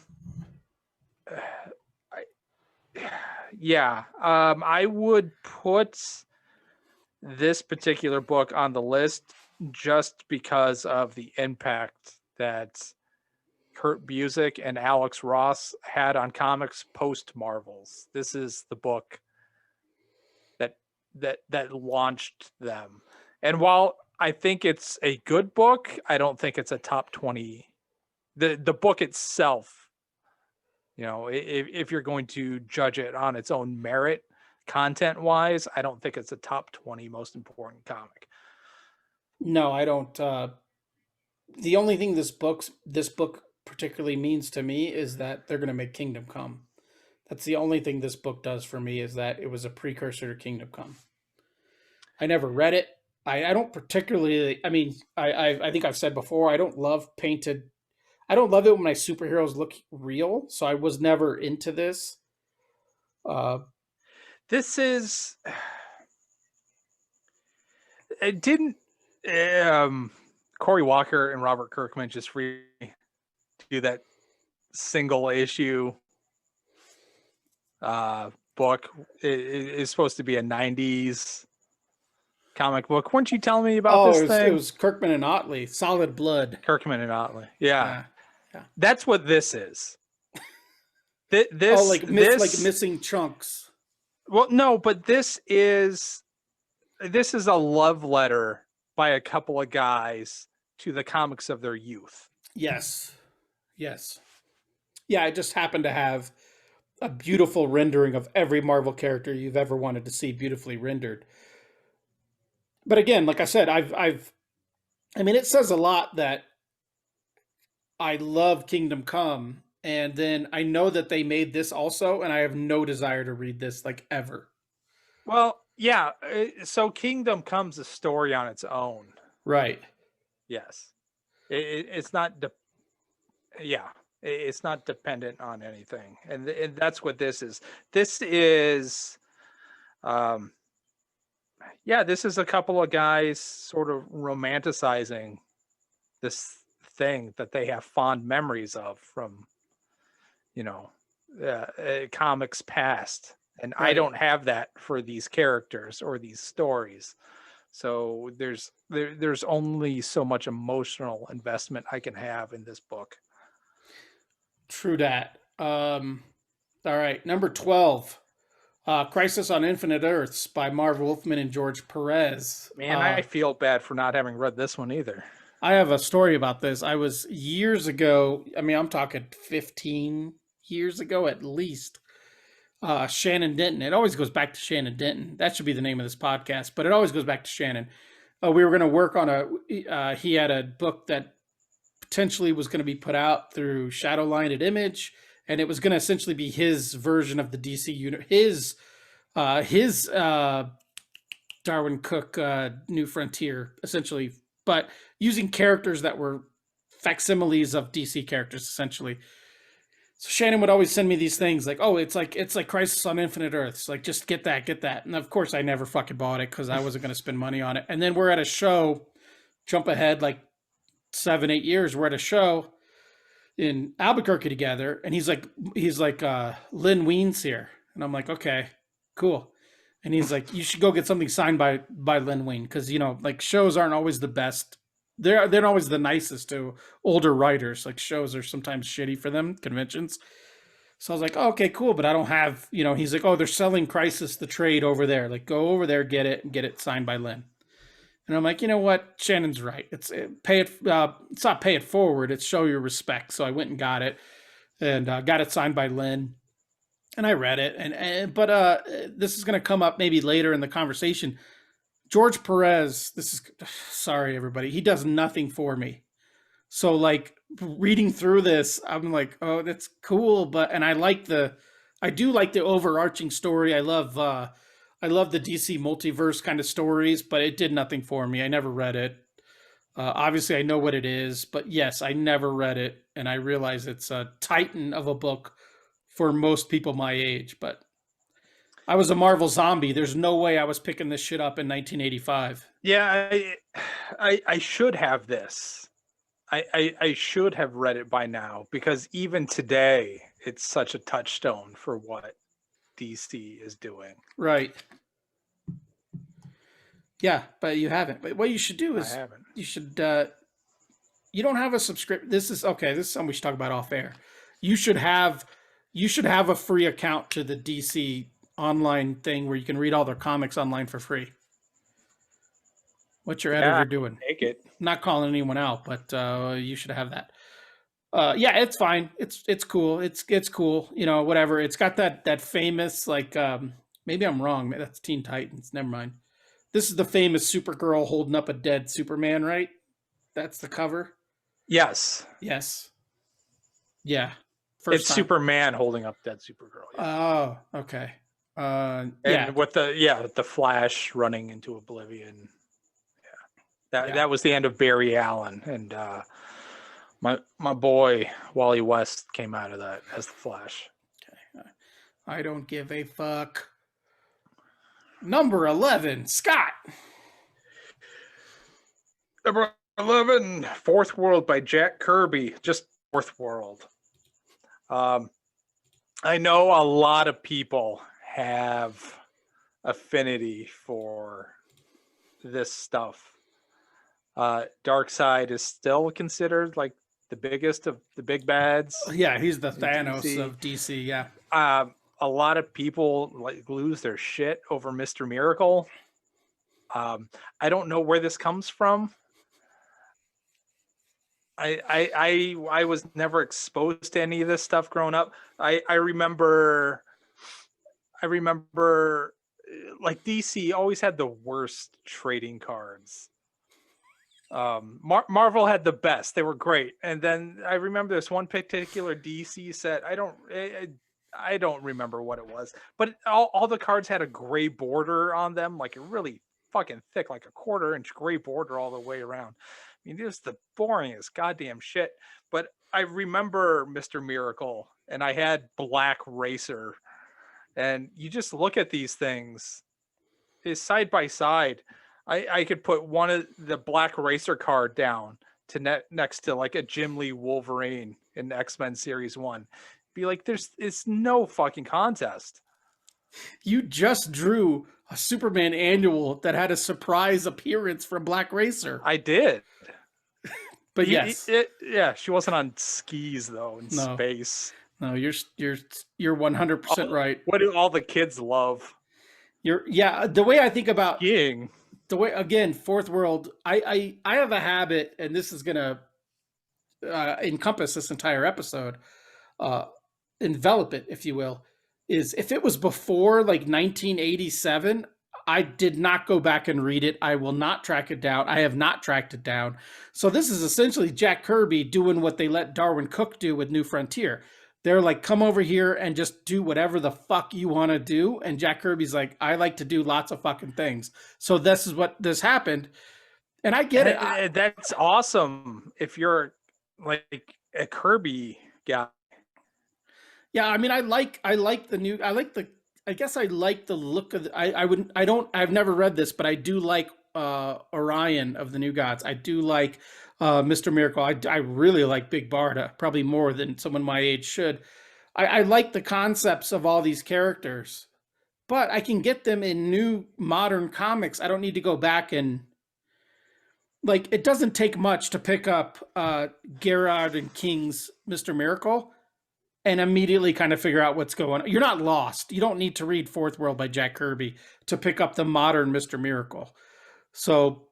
I, yeah, I would put this particular book on the list just because of the impact that Kurt Busiek and Alex Ross had on comics post Marvels. This is the book that launched them. And while I think it's a good book, I don't think it's a top 20. The book itself, if you're going to judge it on its own merit content wise, I don't think it's a top 20 most important comic. No, I don't. The only thing this book particularly means to me is that they're going to make Kingdom Come. That's the only thing this book does for me is that it was a precursor to Kingdom Come. I never read it. I don't particularly. I mean, I think I've said before. I don't love painted. I don't love it when my superheroes look real. So I was never into this. Uh, This is it didn't Corey Walker and Robert Kirkman just do that single issue book. It is supposed to be a 90s comic book. Weren't you telling me about oh, this it thing? was Kirkman and Otley, Solid Blood. Kirkman and Otley. Yeah. Yeah, yeah. That's what this is. Oh, This like this missing chunks. well no, but this is a love letter by a couple of guys to the comics of their youth. Yes, yes, yeah. I just happen to have a beautiful rendering of every Marvel character you've ever wanted to see beautifully rendered. But again, like I said, I mean, it says a lot that I love Kingdom Come, and then I know that they made this also, and I have no desire to read this like ever. Well, yeah, so Kingdom Come's a story on its own. Right. Yes. It's not yeah, it's not dependent on anything. And that's what this is. This is um yeah, this is a couple of guys sort of romanticizing this thing that they have fond memories of from, you know, comics past. And I Right. don't have that for these characters or these stories. So there's only so much emotional investment I can have in this book. True that. All right. Number 12. Crisis on Infinite Earths by Marv Wolfman and George Perez. Man, I feel bad for not having read this one either. I have a story about this. I was years ago, I mean, I'm talking 15 years ago at least. Shannon Denton. It always goes back to Shannon Denton. That should be the name of this podcast, but it always goes back to Shannon. We were going to work on he had a book that potentially was going to be put out through Shadowline at Image, and it was going to essentially be his version of the DC unit, his Darwin Cook New Frontier, essentially, but using characters that were facsimiles of DC characters, essentially. So Shannon would always send me these things like, "Oh, it's like Crisis on Infinite Earths. Like, just get that, get that." And of course, I never fucking bought it because I wasn't going to spend money on it. And then we're at a show. Jump ahead like 7, 8 years. We're at a show in Albuquerque together, and he's like, Lynn Weens here, And I'm like, okay, cool. And he's like, you should go get something signed by Len Wein, because like shows aren't always the best. They're not always the nicest to older writers. Like shows are sometimes shitty for them, conventions. So I was like, oh, okay, cool, but I don't have. He's like, oh, they're selling Crisis the trade over there. Like, go over there, get it, and get it signed by Len. And I'm like, you know what? Shannon's right. Pay it. It's not pay it forward. It's show your respect. So I went and got it, and got it signed by Len. And I read it, but this is going to come up maybe later in the conversation. George Perez, this is sorry everybody, he does nothing for me. So like reading through this, I'm like, oh, that's cool, and I do like the overarching story. I love the DC multiverse kind of stories, but it did nothing for me. I never read it. Obviously, I know what it is, but yes, I never read it, and I realize it's a titan of a book for most people my age, but I was a Marvel zombie. There's no way I was picking this shit up in 1985. Yeah, I should have this. I should have read it by now, because even today it's such a touchstone for what DC is doing. Right. Yeah, but you haven't. But what you should do is I haven't. You should you don't have a subscription. This is something we should talk about off air. You should have a free account to the DC online thing where you can read all their comics online for free. What's your editor doing? Take it. I'm not calling anyone out, but you should have that. Yeah, it's fine. It's cool. It's cool. Whatever. It's got that famous, like, maybe I'm wrong. That's Teen Titans. Never mind. This is the famous Supergirl holding up a dead Superman, right? That's the cover. Yes. Yes. Yeah. It's time. Superman holding up dead Supergirl. Yeah. Oh, okay. And with the Flash running into oblivion. Yeah. That was the end of Barry Allen, and my boy Wally West came out of that as the Flash. Okay. I don't give a fuck. Number 11, Scott. Number 11, Fourth World by Jack Kirby. Just Fourth World. I know a lot of people have affinity for this stuff. Darkseid is still considered like the biggest of the big bads. Yeah, he's the Thanos DC. Of DC. Yeah. A lot of people lose their shit over Mr. Miracle. I don't know where this comes from. I was never exposed to any of this stuff growing up. I remember like DC always had the worst trading cards. Marvel had the best. They were great. And then I remember this one particular DC set. I don't remember what it was, but all the cards had a gray border on them, like a really fucking thick, like a 1/4-inch gray border all the way around. I mean, it was the boringest goddamn shit. But I remember Mr. Miracle, and I had Black Racer, and you just look at these things is side by side. I could put one of the Black Racer card down to next to like a Jim Lee Wolverine in X-Men Series 1. Be like, it's no fucking contest. You just drew a Superman annual that had a surprise appearance from Black Racer. I did. But yes. She wasn't on skis though in space. No, you're 100% right. What do all the kids love? The way I think about skiing. The way, again, Fourth World, I have a habit, and this is gonna encompass this entire episode, envelop it, if you will, is if it was before like 1987, I did not go back and read it. I will not track it down. I have not tracked it down. So this is essentially Jack Kirby doing what they let Darwin Cook do with New Frontier. They're like, come over here and just do whatever the fuck you want to do. And Jack Kirby's like, I like to do lots of fucking things. So this is what this happened. And I get it. That's awesome. If you're like a Kirby guy. Yeah. I mean, I like the look of I've never read this, but I do like Orion of the New Gods. I do like Mr. Miracle. I really like Big Barda, probably more than someone my age should. I like the concepts of all these characters, but I can get them in new modern comics. I don't need to go back and like it doesn't take much to pick up Gerard and King's Mr. Miracle and immediately kind of figure out what's going on. You're not lost. You don't need to read Fourth World by Jack Kirby to pick up the modern Mr. Miracle. So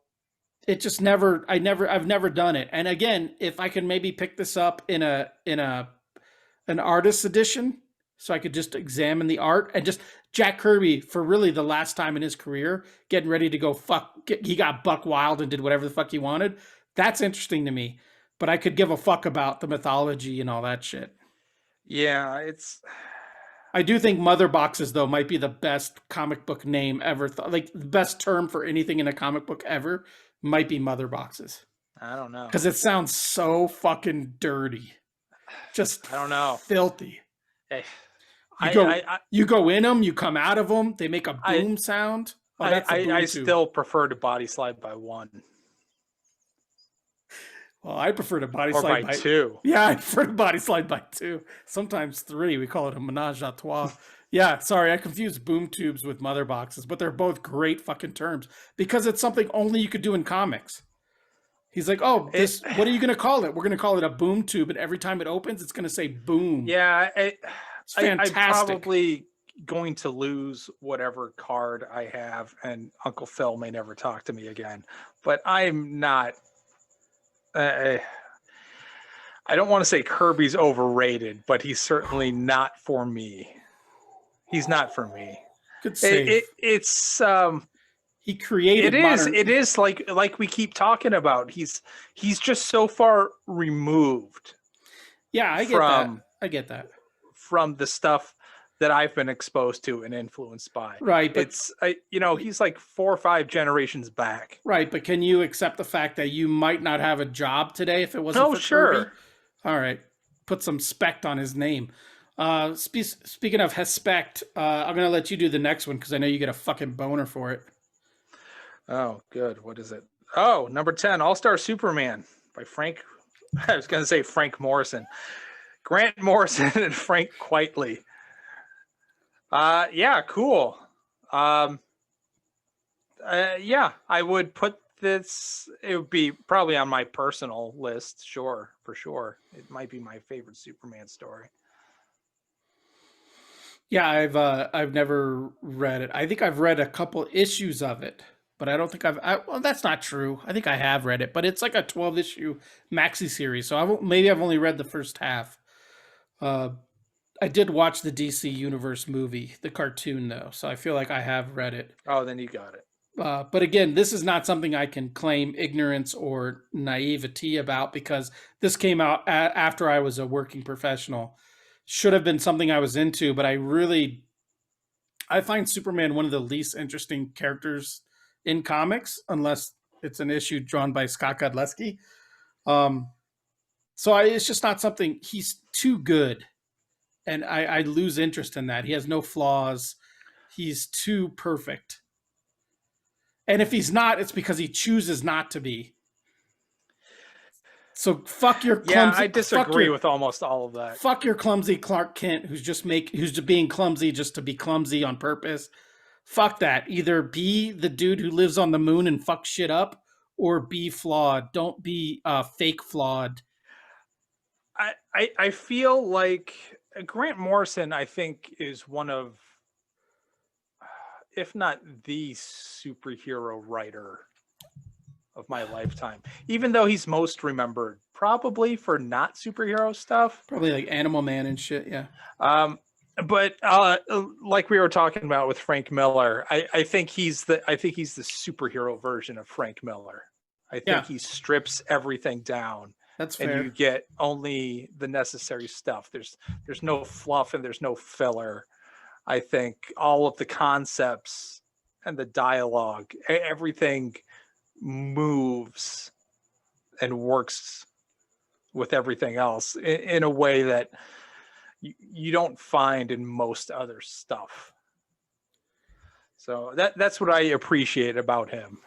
it just I've never done it. And again, if I can maybe pick this up in an artist edition, so I could just examine the art and just Jack Kirby for really the last time in his career, getting ready to go he got buck wild and did whatever the fuck he wanted. That's interesting to me. But I could give a fuck about the mythology and all that shit. Yeah, it's. I do think Mother Boxes though might be the best comic book name ever. Like the best term for anything in a comic book ever might be Mother Boxes. I don't know. Because it sounds so fucking dirty. Just I don't know. Filthy. Hey, you go in them, you come out of them. They make a boom sound. Oh, I still prefer to body slide by one. Well, I prefer to body or slide by two. Yeah, I prefer to body slide by two. Sometimes three. We call it a menage a trois. Yeah, sorry, I confused boom tubes with mother boxes, but they're both great fucking terms because it's something only you could do in comics. He's like, oh, what are you going to call it? We're going to call it a boom tube, and every time it opens, it's going to say boom. Yeah, it's fantastic. I'm probably going to lose whatever card I have, and Uncle Phil may never talk to me again. But I'm not. I don't want to say Kirby's overrated, but he's certainly not for me. He's not for me. Good save. It's he created. It is like we keep talking about. He's just so far removed. Yeah, I get that from the stuff that I've been exposed to and influenced by. Right, but he's like 4 or 5 generations back. Right, but can you accept the fact that you might not have a job today if it wasn't for Kirby? All right, put some spect on his name. Speaking of respect, I'm gonna let you do the next one because I know you get a fucking boner for it. Oh, good. What is it? Oh, number 10, All-Star Superman by Frank. I was gonna say Frank Morrison, Grant Morrison, and Frank Quitely. Yeah, cool. Yeah, I would put this. It would be probably on my personal list. Sure, for sure. It might be my favorite Superman story. Yeah, I've never read it. I think I've read a couple issues of it, but I don't think well, that's not true. I think I have read it, but it's like a 12-issue maxi series, so maybe I've only read the first half. I did watch the DC Universe movie, the cartoon, though, so I feel like I have read it. Oh, then you got it. But again, this is not something I can claim ignorance or naivety about because this came out after I was a working professional. Should have been something I was into, but I find Superman one of the least interesting characters in comics, unless it's an issue drawn by Scott Godlewski. So it's just not something. He's too good. And I lose interest in that. He has no flaws. He's too perfect. And if he's not, it's because he chooses not to be. So fuck your clumsy. Yeah, I disagree with almost all of that. Fuck your clumsy Clark Kent, who's just being clumsy just to be clumsy on purpose. Fuck that. Either be the dude who lives on the moon and fuck shit up, or be flawed. Don't be fake flawed. I feel like Grant Morrison, I think, is one of, if not the superhero writer of my lifetime, even though he's most remembered probably for not superhero stuff. Probably like Animal Man and shit, yeah. But like we were talking about with Frank Miller, I think he's the superhero version of Frank Miller. I think he strips everything down. That's fair. And you get only the necessary stuff. There's no fluff and there's no filler. I think all of the concepts and the dialogue, everything moves and works with everything else in a way that you don't find in most other stuff. So that's what I appreciate about him,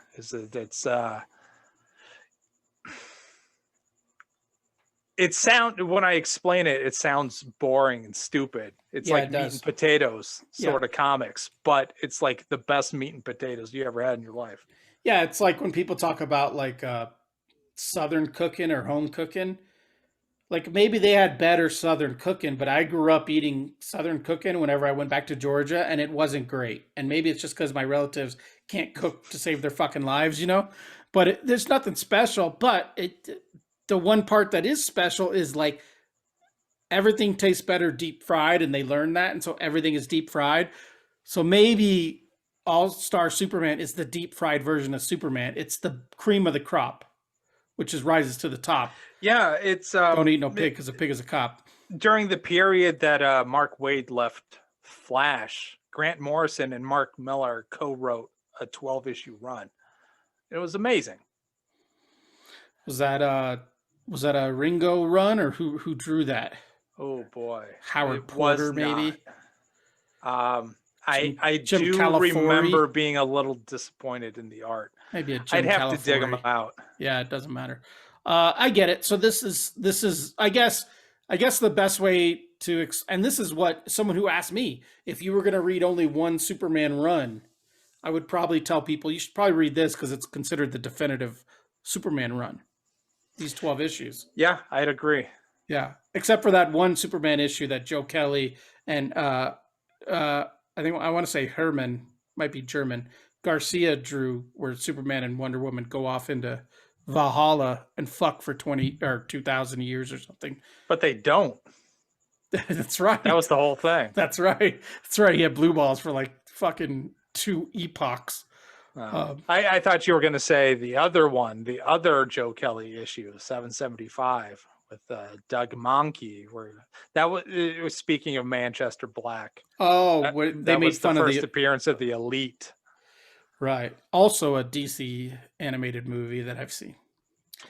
when I explain it, it sounds boring and stupid. It's Yeah, like it meat does. and potatoes Yeah. sort of comics, but it's like the best meat and potatoes you ever had in your life. Yeah, it's like when people talk about like southern cooking or home cooking. Like maybe they had better southern cooking, but I grew up eating southern cooking whenever I went back to Georgia, and it wasn't great. And maybe it's just because my relatives can't cook to save their fucking lives, you know. But there's nothing special. But the one part that is special is like everything tastes better deep fried, and they learned that, and so everything is deep fried. So maybe All Star Superman is the deep fried version of Superman. It's the cream of the crop, which is rises to the top. Yeah, it's Don't eat no pig because a pig is a cop. during the period that Mark Waid left Flash, Grant Morrison and Mark Millar co-wrote a 12-issue run. It was amazing. Was that a Ringo run or who drew that? Oh boy, Howard it was Porter not. maybe? I Jim do Calafiore? remember being a little disappointed in the art. Maybe a I'd Jim have to dig them Calafiore. out. Yeah, it doesn't matter. I get it. So this is I guess the best way to and this is what someone who asked me if you were going to read only one Superman run, I would probably tell people you should probably read this because it's considered the definitive Superman run. These 12 issues. Yeah, I'd agree. Yeah, except for that one Superman issue that Joe Kelly and I think I want to say Herman, might be German, Garcia drew, where Superman and Wonder Woman go off into Valhalla and fuck for 20 or 2,000 years or something. But they don't. That's right. That was the whole thing. That's right. That's right. He had blue balls for like fucking 2 epochs. I thought you were going to say the other one, the other Joe Kelly issue, 775 with Doug Monkey, where it was speaking of Manchester Black. Oh, they that made was fun the of first the appearance of the Elite. right. Also a DC animated movie that I've seen.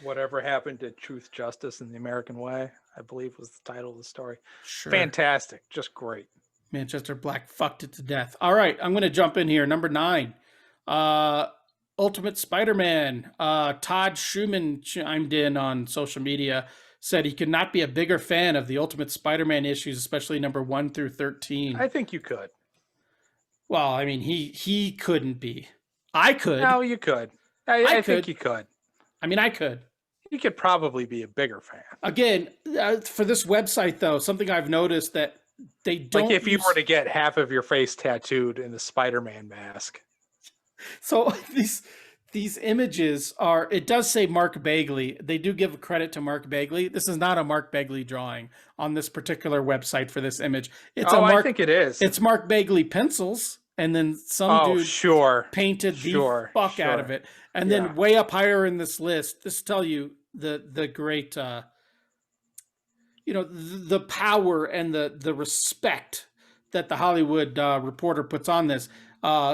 Whatever happened to Truth, Justice, and the American Way, I believe was the title of the story. Sure. Fantastic. Just great. Manchester Black fucked it to death. All right, I'm going to jump in here. Number 9. Ultimate Spider-Man. Todd Schumann chimed in on social media, said he could not be a bigger fan of the Ultimate Spider-Man issues, especially number 1 through 13. I think you could. Well, I mean, he couldn't be. I could. No, you could. I think you could. I mean, I could. You could probably be a bigger fan. Again, for this website, though, something I've noticed that they don't. Like if you were to get half of your face tattooed in the Spider-Man mask. So these images are. It does say Mark Bagley. They do give credit to Mark Bagley. This is not a Mark Bagley drawing on this particular website for this image. It's I think it is. It's Mark Bagley pencils, and then some dude painted the fuck out of it. And then way up higher in this list, this tell you the great, the power and the respect that the Hollywood Reporter puts on this.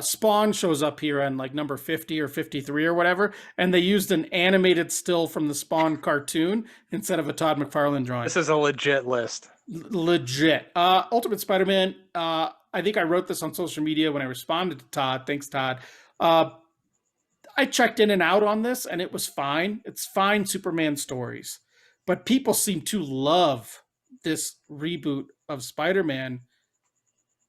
Spawn shows up here on like number 50 or 53 or whatever, and they used an animated still from the Spawn cartoon instead of a Todd McFarlane drawing. This is a legit list. Legit. Ultimate Spider-Man. I think I wrote this on social media when I responded to Todd. Thanks, Todd. I checked in and out on this, and it was fine. It's fine Superman stories. But people seem to love this reboot of Spider-Man.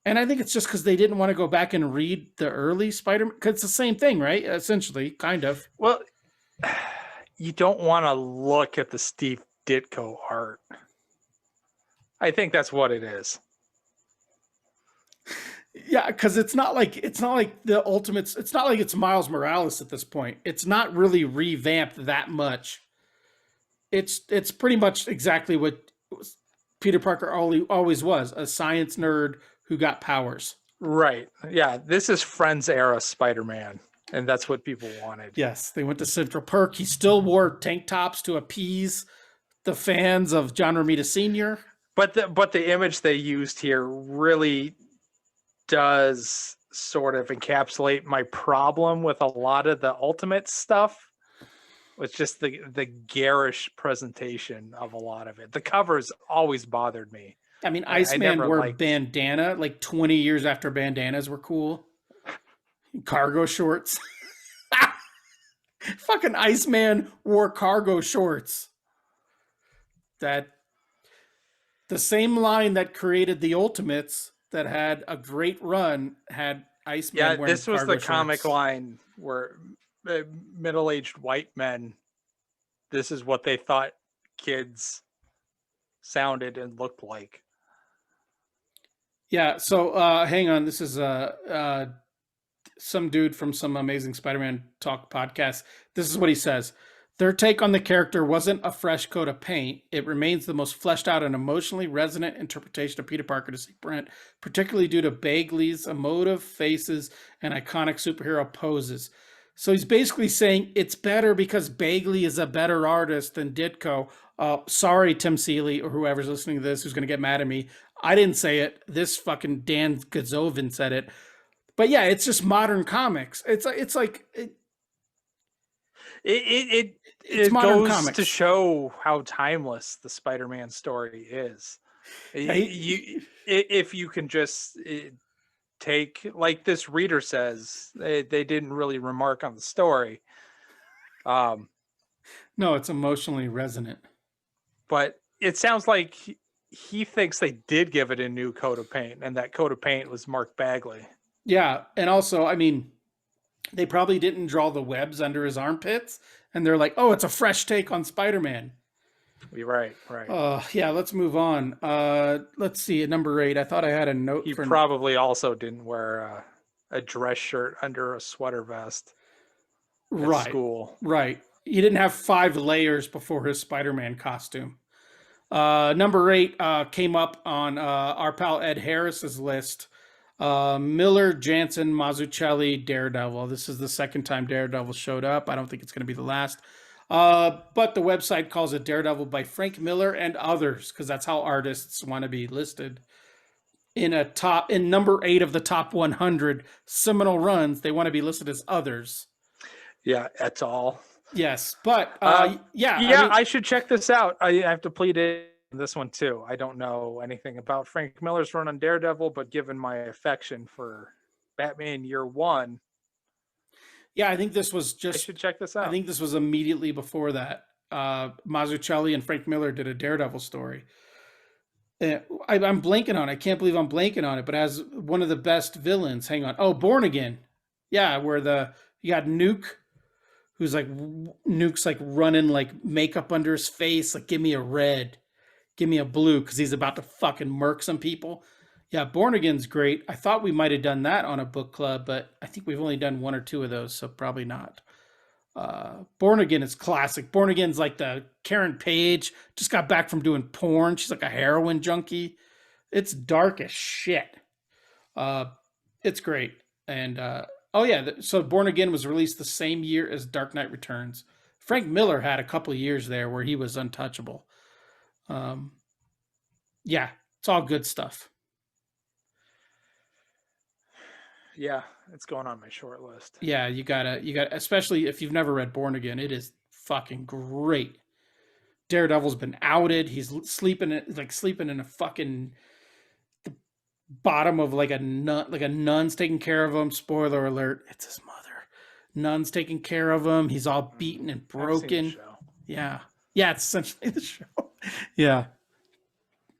And I think it's just because they didn't want to go back and read the early Spider-Man. Because it's the same thing, right? Essentially, kind of. Well, you don't want to look at the Steve Ditko art. I think that's what it is. Yeah, because it's not like the Ultimates. It's not like it's Miles Morales at this point. It's not really revamped that much. It's pretty much exactly what Peter Parker always was, a science nerd who got powers. Right. Yeah, this is Friends era Spider-Man, and that's what people wanted. Yes, they went to Central Perk. He still wore tank tops to appease the fans of John Romita Sr. But the image they used here really does sort of encapsulate my problem with a lot of the Ultimate stuff. It's just the garish presentation of a lot of it. The covers always bothered me. I mean, Iceman wore bandana like 20 years after bandanas were cool. Cargo shorts. Fucking Iceman wore cargo shorts. That the same line that created the Ultimates that had a great run had Yeah, Iceman wearing this was cargo the comic shorts. line where middle-aged white men, this is what they thought kids sounded and looked like. Yeah, so hang on. This is some dude from some Amazing Spider-Man Talk podcast. This is what he says. Their take on the character wasn't a fresh coat of paint. It remains the most fleshed out and emotionally resonant interpretation of Peter Parker to see Brent, particularly due to Bagley's emotive faces and iconic superhero poses. So he's basically saying it's better because Bagley is a better artist than Ditko. Sorry, Tim Seeley or whoever's listening to this who's going to get mad at me. I didn't say it. This fucking Dan Gazovin said it. But yeah, it's just modern comics. It's It modern goes to comics. show how timeless the Spider-Man story is. Yeah, If you can just take, like this reader says, they didn't really remark on the story. No, it's emotionally resonant. But it sounds like he thinks they did give it a new coat of paint, and that coat of paint was Mark Bagley. Yeah, and also, I mean, they probably didn't draw the webs under his armpits, and they're like, "Oh, it's a fresh take on Spider-Man." Right. Yeah, let's move on. Let's see, at number 8, I thought I had a note He for. probably also didn't wear a dress shirt under a sweater vest at Right, school. right. He didn't have 5 layers before his Spider-Man costume. Number 8 came up on our pal Ed Harris's list. Miller, Jansen, Mazzucchelli, Daredevil. This is the second time Daredevil showed up. I don't think it's going to be the last. But the website calls it Daredevil by Frank Miller and others, because that's how artists want to be listed. In number 8 of the top 100 seminal runs, they want to be listed as others. Yeah, et al. Yes, but yeah, I should check this out. I have to plead it this one too. I don't know anything about Frank Miller's run on Daredevil, but given my affection for Batman Year One, yeah, I think this was I should check this out. I think this was immediately before that. Mazzucchelli and Frank Miller did a Daredevil story. I'm blanking on it. I can't believe I'm blanking on it, but as one of the best villains. Hang on. Oh, Born Again. Yeah, where you got Nuke, who's like Nuke's like running like makeup under his face, like give me a red, give me a blue, because he's about to fucking murk some people. Yeah, Born Again's great. I thought we might have done that on a book club, but I think we've only done 1 or 2 of those, so probably not. Born Again is classic. Born Again's like the Karen Page, just got back from doing porn. She's like a heroin junkie. It's dark as shit. It's great. And oh yeah, so Born Again was released the same year as Dark Knight Returns. Frank Miller had a couple years there where he was untouchable. Yeah, it's all good stuff. Yeah, it's going on my short list. Yeah, you gotta, especially if you've never read Born Again, it is fucking great. Daredevil's been outed. He's sleeping in a fucking the bottom of like a nun, like a nun's taking care of him. Spoiler alert, it's his mother. Nun's taking care of him. He's all beaten and broken. Yeah. Yeah, it's essentially the show. Yeah.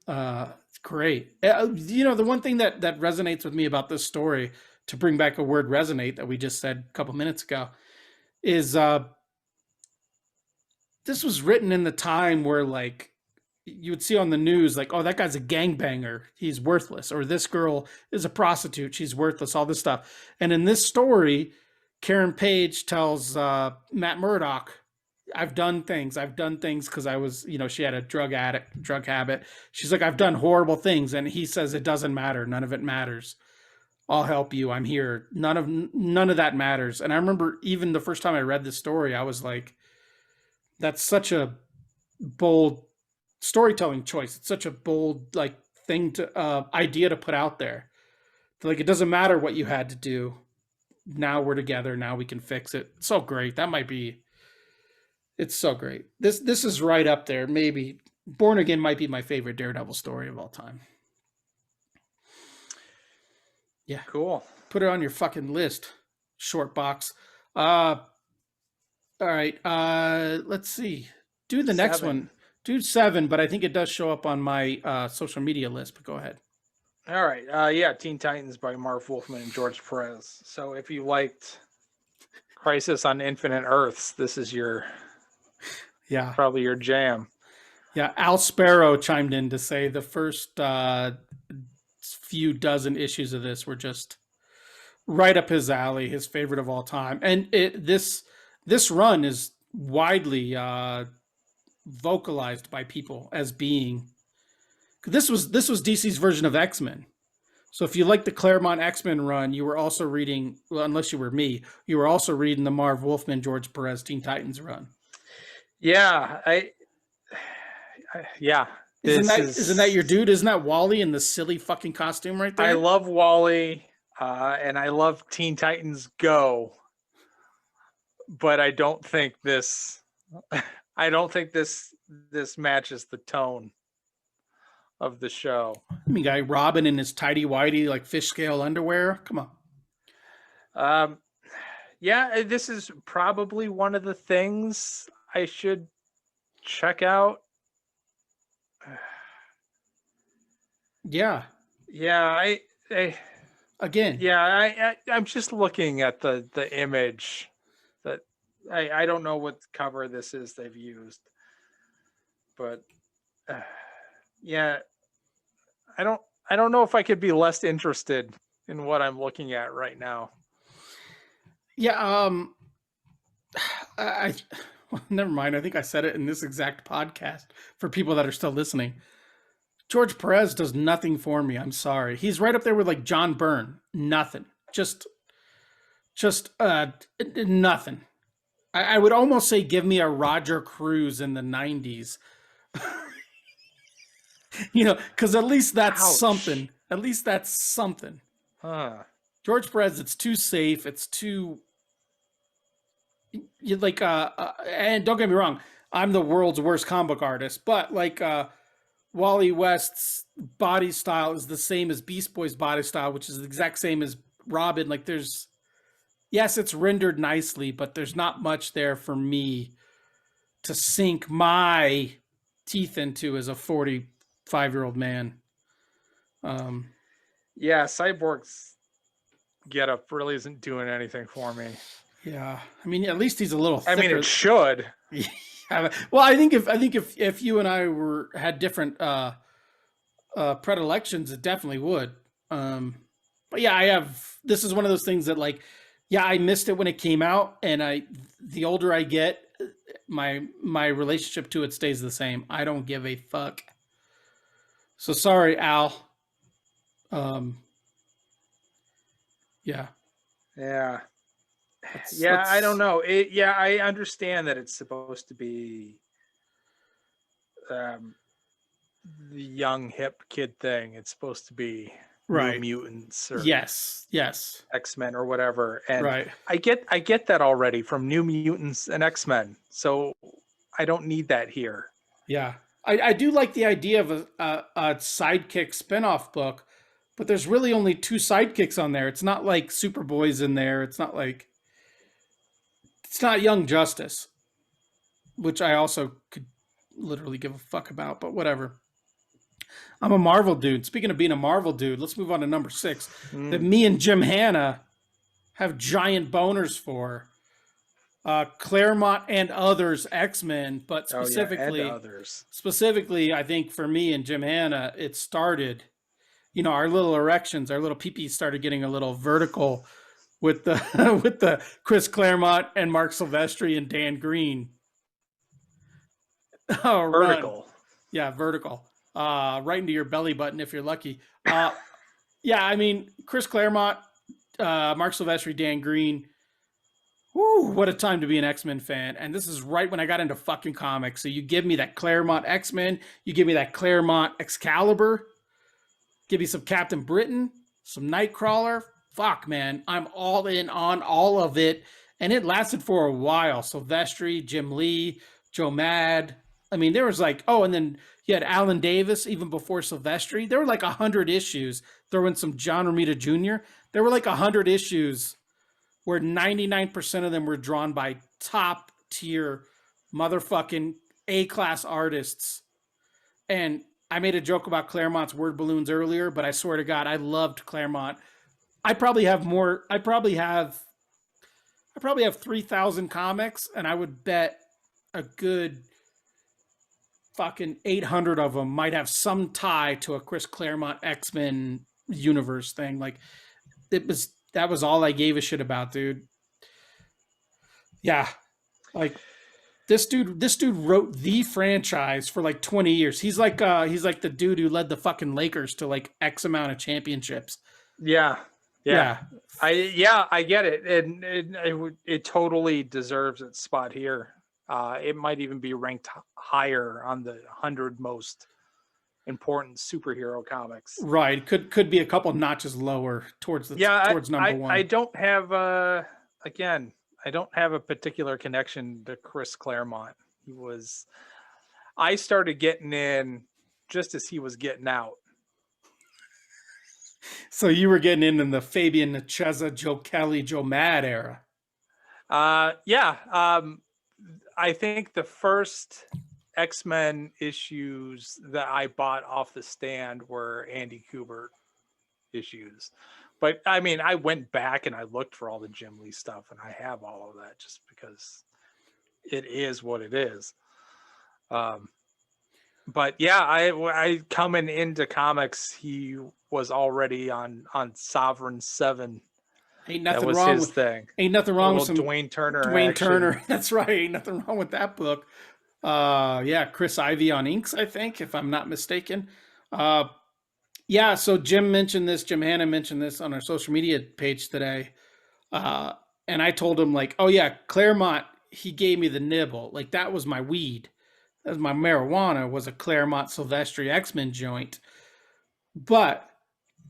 It's great. The one thing that resonates with me about this story, to bring back a word resonate that we just said a couple minutes ago, is this was written in the time where like you would see on the news like, oh, that guy's a gangbanger, he's worthless, or this girl is a prostitute, she's worthless, all this stuff. And in this story, Karen Page tells Matt Murdock, I've done things because I was, she had a drug habit. She's like, I've done horrible things. And he says, it doesn't matter. None of it matters. I'll help you. I'm here. None of that matters. And I remember even the first time I read this story, I was like, that's such a bold storytelling choice. It's such a bold like thing idea to put out there. Like, it doesn't matter what you had to do. Now we're together. Now we can fix it. So great. It's so great. This is right up there. Maybe Born Again might be my favorite Daredevil story of all time. Yeah. Cool. Put it on your fucking list. Short box. All right. Let's see. Do the next one. do 7, but I think it does show up on my social media list. But go ahead. All right. Yeah, Teen Titans by Marv Wolfman and George Perez. So if you liked Crisis on Infinite Earths, this is Yeah. probably your jam. Yeah. Al Sparrow chimed in to say the first few dozen issues of this were just right up his alley, his favorite of all time. And this run is widely vocalized by people as being this was DC's version of X-Men. So if you like the Claremont X-Men run, you were also reading, well, unless you were me, you were also reading the Marv Wolfman, George Perez Teen Titans run. Yeah, yeah. Isn't that your dude? Isn't that Wally in the silly fucking costume right there? I love Wally, and I love Teen Titans Go, but I don't think this. I don't think this matches the tone of the show. I mean, guy Robin in his tidy whitey like fish scale underwear. Come on. Yeah, this is probably one of the things I should check out. Yeah. Yeah, Again. Yeah, I'm just looking at the image that I don't know what cover this is they've used, but yeah, I don't know if I could be less interested in what I'm looking at right now. Yeah. Well, never mind. I think I said it in this exact podcast for people that are still listening. George Perez does nothing for me. I'm sorry. He's right up there with like John Byrne. Nothing. Just nothing. I would almost say give me a Roger Cruz in the 90s. Because at least that's Ouch. something. At least that's something. George Perez, it's too safe. It's too... and don't get me wrong, I'm the world's worst comic book artist, but like Wally West's body style is the same as Beast Boy's body style, which is the exact same as Robin. Like yes, it's rendered nicely, but there's not much there for me to sink my teeth into as a 45-year-old man. Yeah, Cyborg's getup really isn't doing anything for me. Yeah, I mean, at least he's a little thicker. I mean, it should. Yeah. Well, I think if you and I had different predilections, it definitely would. But yeah, this is one of those things that like, yeah, I missed it when it came out, and the older I get, my relationship to it stays the same. I don't give a fuck. So sorry, Al. Yeah. Yeah. I don't know. I understand that it's supposed to be the young hip kid thing. It's supposed to be right. New Mutants or yes, X-Men or whatever. And right. I get that already from New Mutants and X-Men. So I don't need that here. Yeah. I do like the idea of a sidekick spinoff book, but there's really only 2 sidekicks on there. It's not like Superboy's in there. It's not Young Justice, which I also could literally give a fuck about, but whatever. I'm a Marvel dude. Speaking of being a Marvel dude, let's move on to number 6 that me and Jim Hanna have giant boners for. Claremont and others X-Men, but specifically, I think for me and Jim Hanna, it started, our little erections, our little pee-pees started getting a little vertical with the Chris Claremont and Mark Silvestri and Dan Green. Oh, vertical. Run. Yeah, vertical. Right into your belly button if you're lucky. Yeah, I mean, Chris Claremont, Mark Silvestri, Dan Green. Woo, what a time to be an X-Men fan. And this is right when I got into fucking comics. So you give me that Claremont X-Men, you give me that Claremont Excalibur, give me some Captain Britain, some Nightcrawler. Fuck, man. I'm all in on all of it. And it lasted for a while. Silvestri, Jim Lee, Joe Mad. I mean, there was like, and then you had Alan Davis even before Silvestri. There were like 100 issues. Throw in some John Romita Jr. There were like 100 issues where 99% of them were drawn by top tier motherfucking A-class artists. And I made a joke about Claremont's word balloons earlier, but I swear to God, I loved Claremont. I probably have more. I probably have 3,000 comics, and I would bet a good fucking 800 of them might have some tie to a Chris Claremont X-Men universe thing. Like that was all I gave a shit about, dude. Yeah, like this dude wrote the franchise for like 20 years. He's like the dude who led the fucking Lakers to like X amount of championships. Yeah. Yeah. I get it. And it totally deserves its spot here. It might even be ranked higher on the 100 most important superhero comics. Right. Could be a couple notches lower towards number one. I don't have again, I don't have a particular connection to Chris Claremont. I started getting in just as he was getting out. So you were getting in the Fabian Nicieza, Joe Kelly, Joe Mad era. Yeah. I think the first X-Men issues that I bought off the stand were Andy Kubert issues. But I mean, I went back and I looked for all the Jim Lee stuff, and I have all of that just because it is what it is. But yeah, I coming into comics, he was already on Sovereign 7. Ain't nothing that was wrong his with thing. Ain't nothing wrong with some Dwayne Turner. Dwayne action. Turner. That's right. Ain't nothing wrong with that book. Yeah, Chris Ivey on inks, I think, if I'm not mistaken. Yeah, so Jim Hanna mentioned this on our social media page today. And I told him, like, oh yeah, Claremont, he gave me the nibble. Like, that was my weed. That was my marijuana, was a Claremont Silvestri X-Men joint. But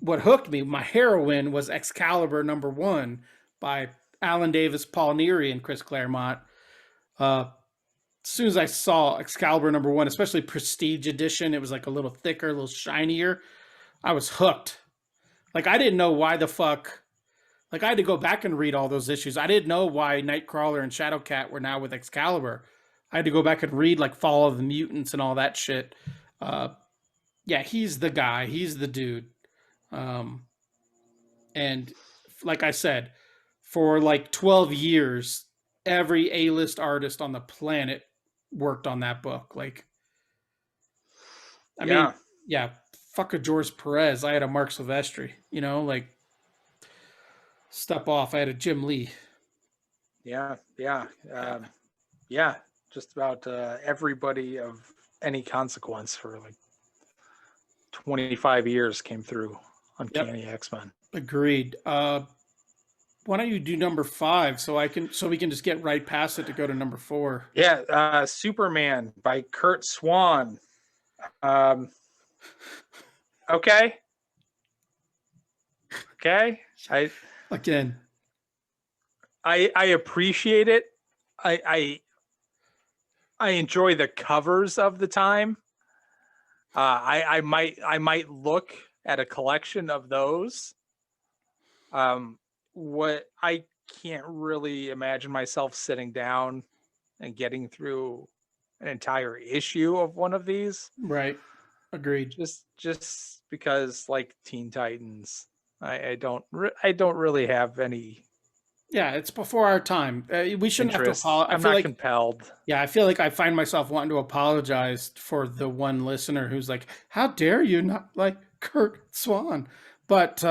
what hooked me, my heroin, was Excalibur #1 by Alan Davis, Paul Neary, and Chris Claremont. As soon as I saw Excalibur #1, especially Prestige Edition, it was like a little thicker, a little shinier. I was hooked. Like, I didn't know why the fuck. Like, I had to go back and read all those issues. I didn't know why Nightcrawler and Shadowcat were now with Excalibur. I had to go back and read, like, Fall of the Mutants and all that shit. Yeah, he's the guy. He's the dude. And like I said, for like 12 years, every A-list artist on the planet worked on that book. Like, I mean, yeah, fuck a George Perez. I had a Mark Silvestri, like, step off. I had a Jim Lee. Yeah. Just about everybody of any consequence for like 25 years came through Uncanny X-Men. Agreed. Why don't you do number 5 so we can just get right past it to go to number 4? Yeah, Superman by Kurt Swan. Okay. I appreciate it. I enjoy the covers of the time. I might look at a collection of those. What I can't really imagine myself sitting down and getting through an entire issue of one of these. Right. Agreed. Just because, like Teen Titans, I don't really have any. Yeah, it's before our time. We shouldn't interest. have to apologize. I'm not compelled. Yeah, I feel like I find myself wanting to apologize for the one listener who's like, "How dare you not like Kurt Swan?" But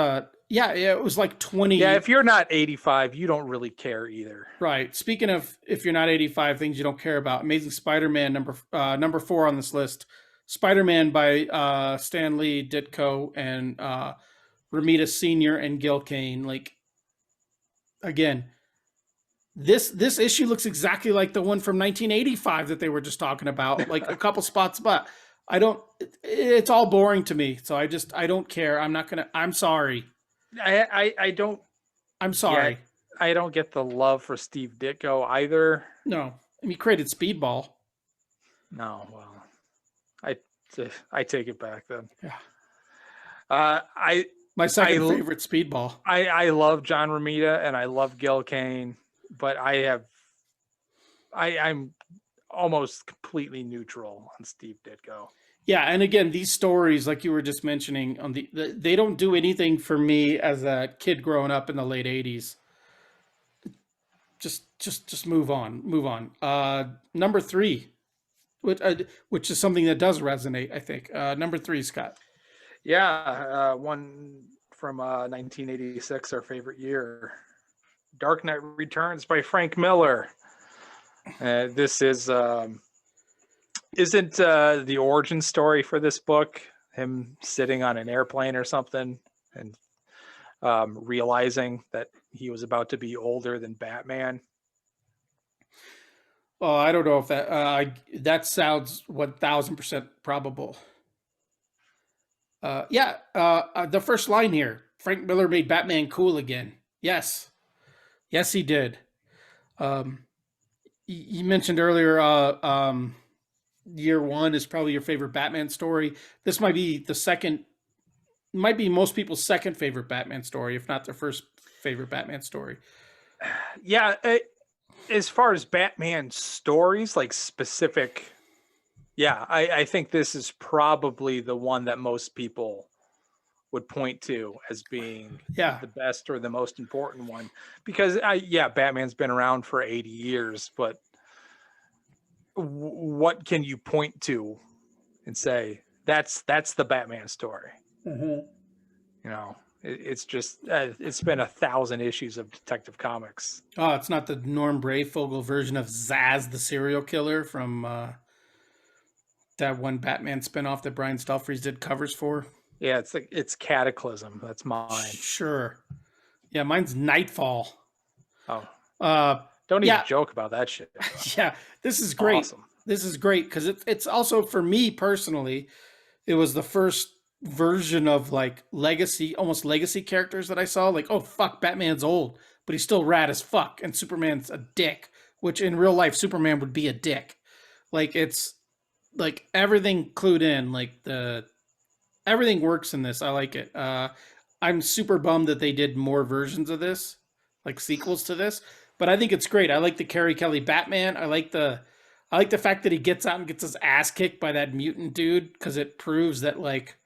yeah, it was like 20. Yeah, if you're not 85, you don't really care either. Right. Speaking of, if you're not 85, things you don't care about. Amazing Spider-Man number 4 on this list. Spider-Man by Stan Lee, Ditko, and Romita Sr. and Gil Kane. Like, again, this issue looks exactly like the one from 1985 that they were just talking about, like a couple spots, but it's all boring to me. So I don't care. I'm sorry. I'm sorry. Yeah, I don't get the love for Steve Ditko either. No. He created Speedball. No, well, I take it back then. Yeah. My second favorite Speedball. I love John Romita and I love Gil Kane, but I'm almost completely neutral on Steve Ditko. Yeah, and again, these stories, like you were just mentioning, on they don't do anything for me as a kid growing up in the late '80s. Just move on, move on. Number three, which is something that does resonate, I think. Number three, Scott. Yeah, one from 1986, our favorite year. Dark Knight Returns by Frank Miller. This isn't the origin story for this book, him sitting on an airplane or something and realizing that he was about to be older than Batman. Oh, I don't know if that sounds 1,000% probable. Yeah, the first line here: Frank Miller made Batman cool again. Yes, yes, he did. Um, you mentioned earlier, year one is probably your favorite Batman story. This might be the second, might be most people's second favorite Batman story, if not their first favorite Batman story. Yeah, as far as Batman stories, like specific, yeah, I think this is probably the one that most people would point to as being Yeah, the best or the most important one, because yeah, Batman's been around for 80 years, but what can you point to and say that's the Batman story? You know, it's just it's been 1,000 issues of Detective Comics. oh, it's not the Norm Brayfogle version of Zaz the serial killer from that one Batman spinoff that Brian Stelfreeze did covers for. Yeah, it's like it's Cataclysm. That's mine. Sure. Yeah, mine's Nightfall. Oh, Uh, don't even yeah, joke about that shit. yeah. This is great. Awesome. This is great because it's also for me personally. It was the first version of like legacy, almost legacy characters that I saw. Like, oh fuck, Batman's old, but he's still rad as fuck, and Superman's a dick. Which in real life, Superman would be a dick. Like it's like everything clued in. Like the everything works in this. I like it. I'm super bummed that they did more versions of this, like sequels to this. But I think it's great. I like the Carrie Kelly Batman. I like the fact that he gets out and gets his ass kicked by that mutant dude because it proves that like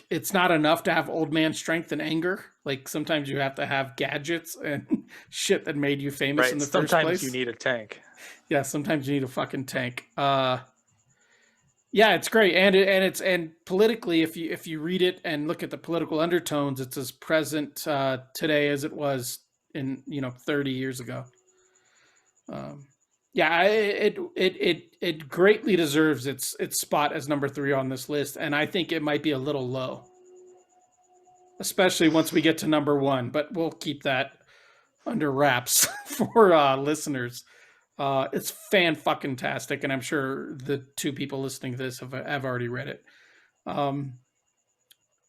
it's not enough to have old man strength and anger. Like sometimes you have to have gadgets and shit that made you famous in Right. the first Sometimes place. you need a tank. Yeah, sometimes you need a fucking tank. Yeah, it's great, and politically, if you read it and look at the political undertones, it's as present today as it was in 30 years ago. Um, yeah, it greatly deserves its spot as number three on this list, and I think it might be a little low, especially once we get to number one. But we'll keep that under wraps for listeners. It's fan fucking tastic, and I'm sure the two people listening to this have already read it. Um,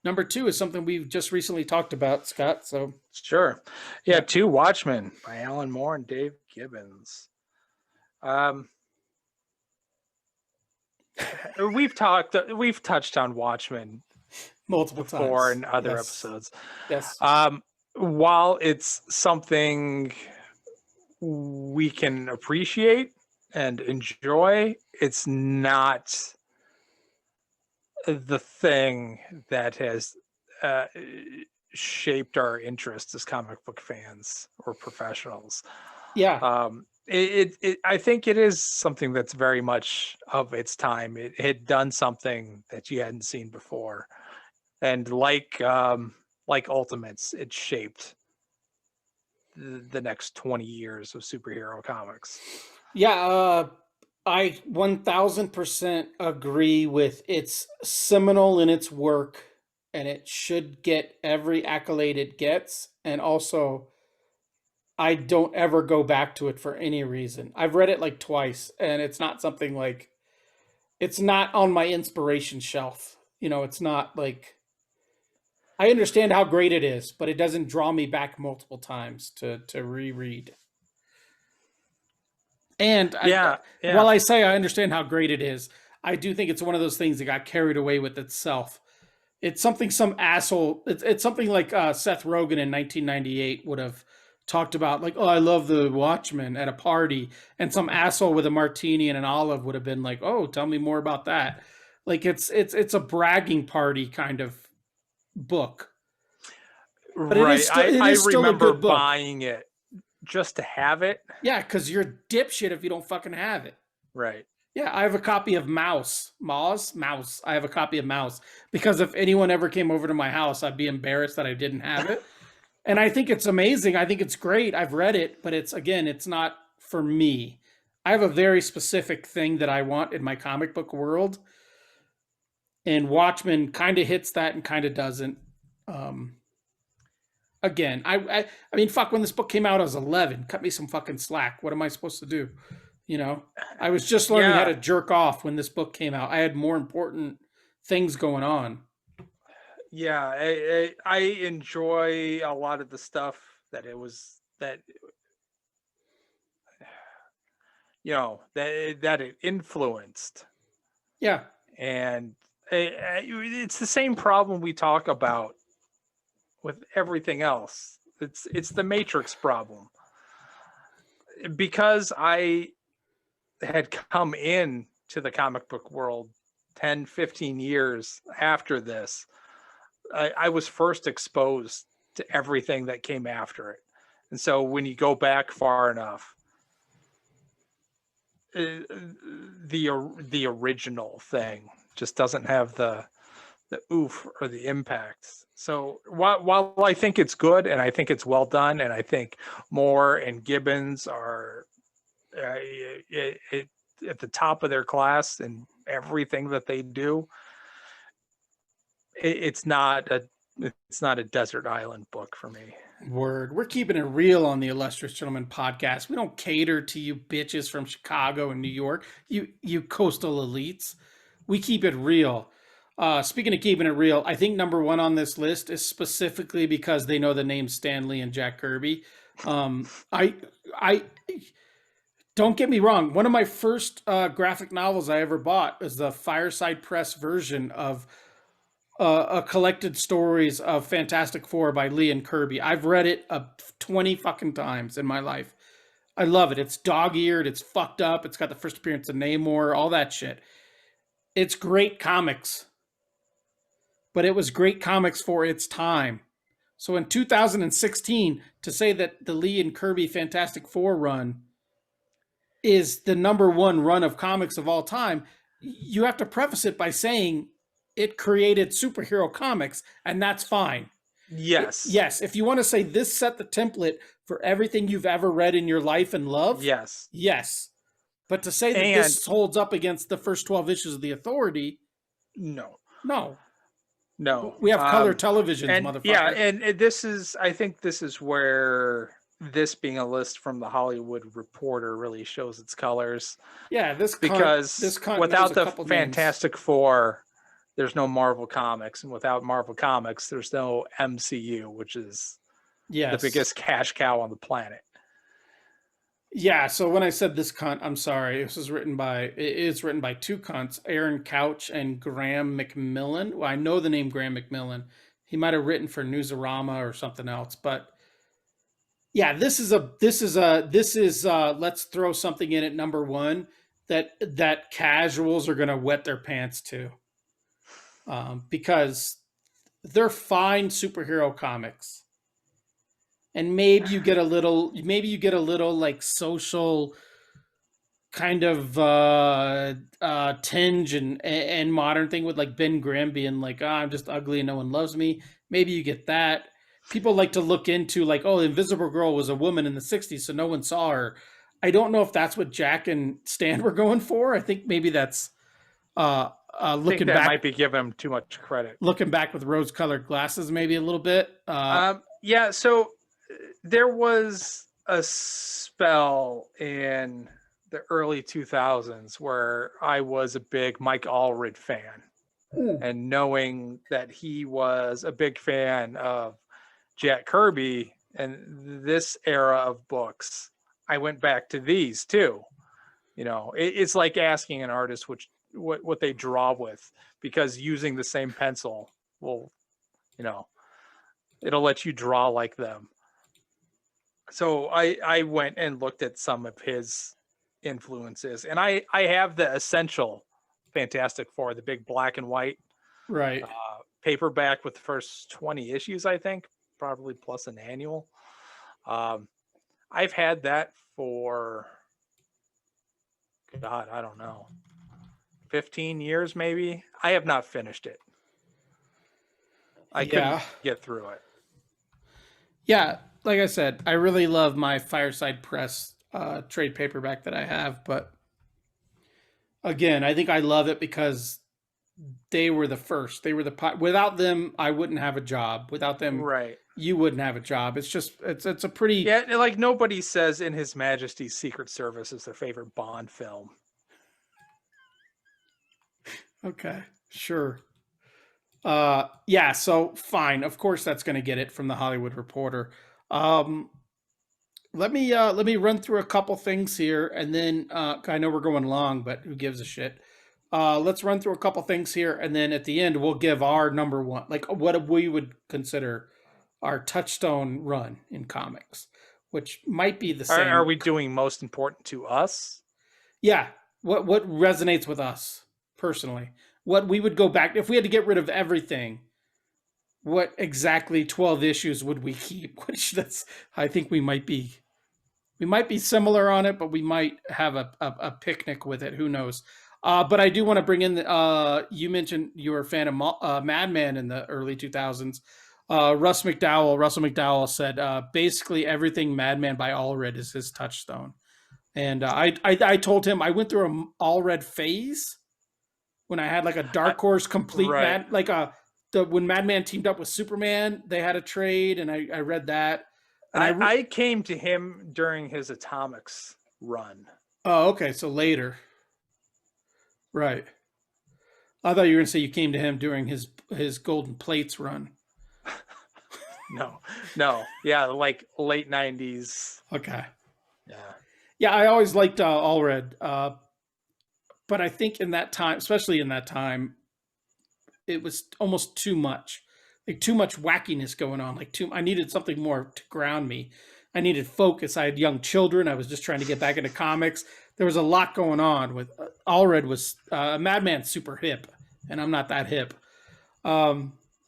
Number two is something we've just recently talked about, Scott. So Sure. Yeah, yeah, Two Watchmen by Alan Moore and Dave Gibbons. Um, we've touched on Watchmen multiple before times. in other Yes, episodes. yes, While it's something we can appreciate and enjoy, it's not the thing that has uh, shaped our interest as comic book fans or professionals. yeah, I think it is something that's very much of its time. It had done something that you hadn't seen before, and like Ultimates, it shaped the next 20 years of superhero comics. yeah. I 1,000% agree with it's seminal in its work, and it should get every accolade it gets. And also, I don't ever go back to it for any reason. I've read it like twice, and it's not something like it's not on my inspiration shelf. It's not like I understand how great it is, but it doesn't draw me back multiple times to reread. And Yeah, yeah, while I say I understand how great it is, I do think it's one of those things that got carried away with itself. It's something some asshole. It's something like Seth Rogen in 1998 would have talked about like, oh, I love the Watchmen at a party, and some asshole with a martini and an olive would have been like, oh, tell me more about that. Like it's a bragging party kind of book, but Right. it I is still a remember good book. buying it just to have it. Yeah, because you're a dipshit if you don't fucking have it. Right. Yeah, I have a copy of Mouse. I have a copy of Mouse because if anyone ever came over to my house, I'd be embarrassed that I didn't have it. And I think it's amazing. I think it's great. I've read it, but it's not for me. I have a very specific thing that I want in my comic book world, and Watchmen kind of hits that and kind of doesn't. Um, again, I mean, fuck. When this book came out, I was 11. Cut me some fucking slack. What am I supposed to do? You know, I was just learning how Yeah. to jerk off when this book came out. I had more important things going on. Yeah. I enjoy a lot of the stuff that it was that, that it influenced. Yeah, And it's the same problem we talk about with everything else. It's the Matrix problem. Because I had come in to the comic book world 10, 15 years after this, I was first exposed to everything that came after it. And so when you go back far enough, the original thing just doesn't have the oof or the impact. So while I think it's good and I think it's well done, and I think Moore and Gibbons are at the top of their class in everything that they do, it's not a desert island book for me. word. We're keeping it real on the Illustrious Gentleman podcast. We don't cater to you bitches from Chicago and New York. You coastal elites. We keep it real. Speaking of keeping it real, I think number one on this list is specifically because they know the names Stan Lee and Jack Kirby. I don't get me wrong. One of my first graphic novels I ever bought was the Fireside Press version of a collected stories of Fantastic Four by Lee and Kirby. I've read it 20 fucking times in my life. I love it. It's dog-eared, it's fucked up, it's got the first appearance of Namor, all that shit. It's great comics, but it was great comics for its time. So in 2016, to say that the Lee and Kirby Fantastic Four run is the number one run of comics of all time, you have to preface it by saying it created superhero comics, and that's fine. Yes. Yes, if you want to say this set the template for everything you've ever read in your life and love, Yes. yes. But to say that And this holds up against the first 12 issues of The Authority, no. no. No. We have color televisions, and motherfucker. yeah, and I think this is where this being a list from the Hollywood Reporter really shows its colors. Yeah, because without the names. Fantastic Four, there's no Marvel Comics, and without Marvel Comics, there's no MCU, which is the biggest cash cow on the planet. Yeah, so when I said this cunt, I'm sorry. It is written by two cunts, Aaron Couch and Graham McMillan. Well, I know the name Graham McMillan. He might have written for Newsarama or something else, but yeah, this is let's throw something in at number one that casuals are gonna wet their pants to, because they're fine superhero comics, and maybe you get a little like social kind of tinge and modern thing with like Ben Grimm being like, oh, I'm just ugly and no one loves me. Maybe you get that. People like to look into like, oh, the Invisible Girl was a woman in the 60s, so no one saw her. I don't know if that's what Jack and Stan were going for. I think maybe that's looking back. Might be giving him too much credit. Looking back with rose-colored glasses, maybe a little bit. Yeah. So there was a spell in the early 2000s where I was a big Mike Allred fan, and knowing that he was a big fan of Jack Kirby and this era of books, I went back to these too. It's like asking an artist what they draw with, because using the same pencil will, it'll let you draw like them. So I went and looked at some of his influences, and I have the essential Fantastic Four, the big black and white Right. paperback with the first 20 issues, I think, probably plus an annual. Um, I've had that for, God, I don't know, 15 years maybe. I have not finished it. I couldn't Yeah. get through it. Yeah. Like I said, I really love my Fireside Press trade paperback that I have, but again, I think I love it because they were the first. They were without them, I wouldn't have a job. Without them, Right. you wouldn't have a job. It's just it's a pretty Yeah, like nobody says in His Majesty's Secret Service is their favorite Bond film. okay. Sure. Yeah, so fine. Of course that's going to get it from the Hollywood Reporter. Um let me run through a couple things here and then I know we're going long, but who gives a shit. Let's run through a couple things here and then at the end we'll give our number one, like what we would consider our touchstone run in comics, which might be the Are same. we doing most important to us? Yeah, what resonates with us personally. What we would go back if we had to get rid of everything. What exactly 12 issues would we keep? Which that's I think we might be similar on it, but we might have a picnic with it. Who knows? But I do want to bring in you mentioned you were a fan of Madman in the early 2000s. Russell McDowell said basically everything Madman by Allred is his touchstone. And I told him I went through an Allred phase when I had like a I, Dark Horse complete right. when Madman teamed up with Superman, they had a trade, and I read that. And I came to him during his Atomics run. oh, okay, so later, right? I thought you were going to say you came to him during his Golden Plates run. No, yeah, like late 90s. Okay, Yeah, yeah, I always liked Allred, but I think in that time, especially in that time, it was almost too much, like too much wackiness going on. I needed something more to ground me. I needed focus. I had young children. I was just trying to get back into comics. There was a lot going on with Allred was Madman's super hip, and I'm not that hip.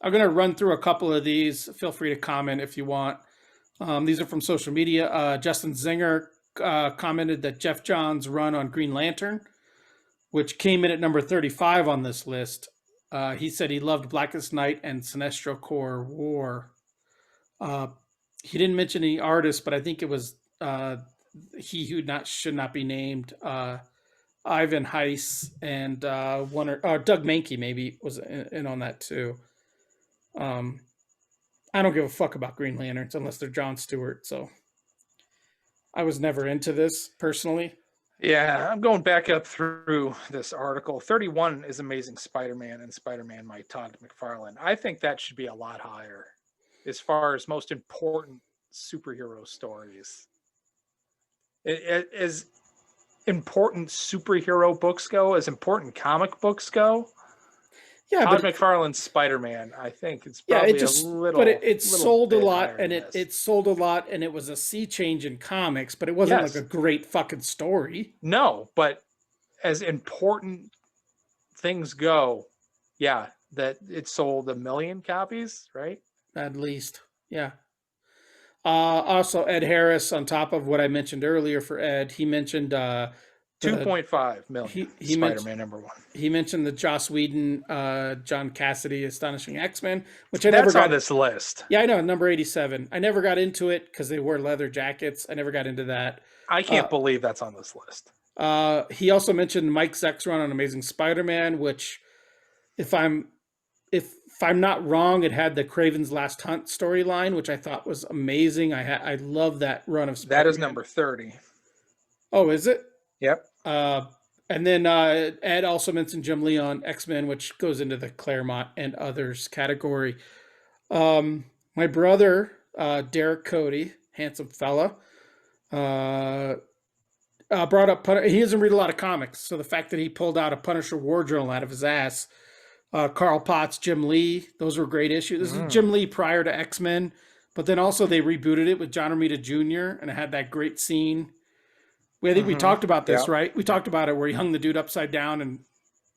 I'm going to run through a couple of these. Feel free to comment if you want. These are from social media. Justin Zinger commented that Jeff Johns' run on Green Lantern, which came in at number 35 on this list. He said he loved Blackest Night and Sinestro Corps War. He didn't mention any artists, but I think it was he who should not be named. Ivan Heiss and Doug Mankey maybe was in on that too. I don't give a fuck about Green Lanterns unless they're John Stewart. So I was never into this personally. yeah. I'm going back up through this article. 31 is Amazing Spider-Man and Spider-Man by Todd McFarlane. I think that should be a lot higher as far as most important superhero stories. As important superhero books go, as important comic books go, Yeah, Todd but McFarlane's Spider-Man, I think it's yeah, probably it just a little. but it little sold a bit lot higher and than it this. it sold a lot and it was a sea change in comics, but it wasn't like Yes. a great fucking story. No, but as important things go, yeah, that it sold 1 million copies, right? At least. Yeah. Also, Ed Harris, on top of what I mentioned earlier for Ed, he mentioned the 2.5 million. he mentioned Spider-Man #1. he mentioned the Joss Whedon, John Cassidy, Astonishing X-Men, which I That's never got on this list. Yeah, I know, number 87. I never got into it because they wore leather jackets. I never got into that. I can't believe that's on this list. He also mentioned Mike Zeck's run on Amazing Spider-Man, which, if I'm not wrong, it had the Craven's Last Hunt storyline, which I thought was amazing. I love that run of Spider-Man. That is number 30. Oh, is it? Yep. And then Ed also mentioned Jim Lee on X-Men, which goes into the Claremont and others category. My brother, Derek Cody, handsome fella, brought up, he doesn't read a lot of comics, so the fact that he pulled out a Punisher War Journal out of his ass, Carl Potts, Jim Lee, those were great issues. This is Jim Lee prior to X-Men, But then also they rebooted it with John Romita Jr. and it had that great scene. I think we Mm-hmm. talked about this, Yeah. right? We talked about it where he hung the dude upside down and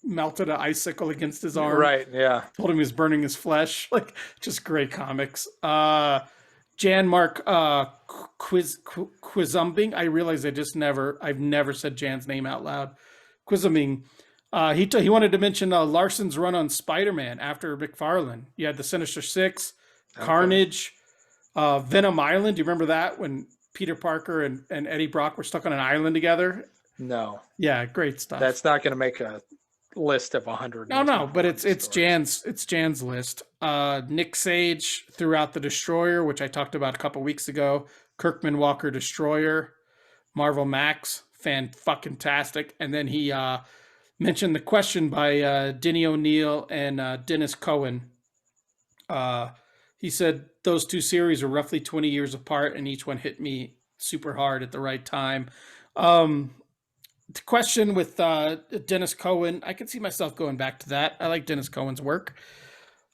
melted an icicle against his arm. Right. Yeah. Told him he was burning his flesh. Like, just great comics. Jan Mark Quizumbing. I realize I've never said Jan's name out loud. Quizumbing. He wanted to mention Larson's run on Spider-Man after McFarlane. You had the Sinister Six, Carnage, Venom Island. Do you remember that when Peter Parker and Eddie Brock were stuck on an island together? No. Yeah, great stuff. That's not going to make a list of 100. No, but it's Jan's list. Nick Sage throughout the Destroyer, which I talked about a couple weeks ago. Kirkman Walker Destroyer, Marvel Max, fan-fucking-tastic. And then he mentioned the question by Denny O'Neil and Dennis Cohen. He said those two series are roughly 20 years apart, and each one hit me super hard at the right time. The question with Dennis Cohen, I can see myself going back to that. I like Dennis Cohen's work.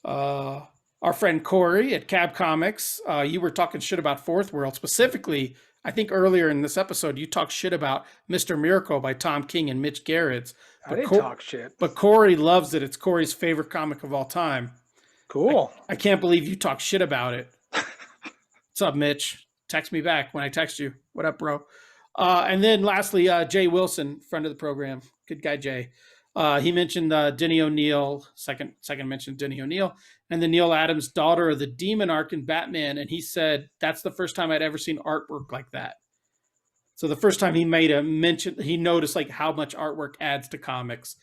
Our friend Corey at Cab Comics, you were talking shit about Fourth World. Specifically, I think earlier in this episode, you talked shit about Mr. Miracle by Tom King and Mitch Gerrits. I didn't talk shit. But Corey loves it. It's Corey's favorite comic of all time. Cool. I can't believe you talk shit about it. What's up, Mitch? Text me back when I text you. What up, bro? And then lastly, Jay Wilson, friend of the program. Good guy, Jay. He mentioned Denny O'Neil, second mentioned Denny O'Neil, and then Neil Adams' daughter of the Demon Arc in Batman. And he said, that's the first time I'd ever seen artwork like that. So the first time he made a mention, he noticed like how much artwork adds to comics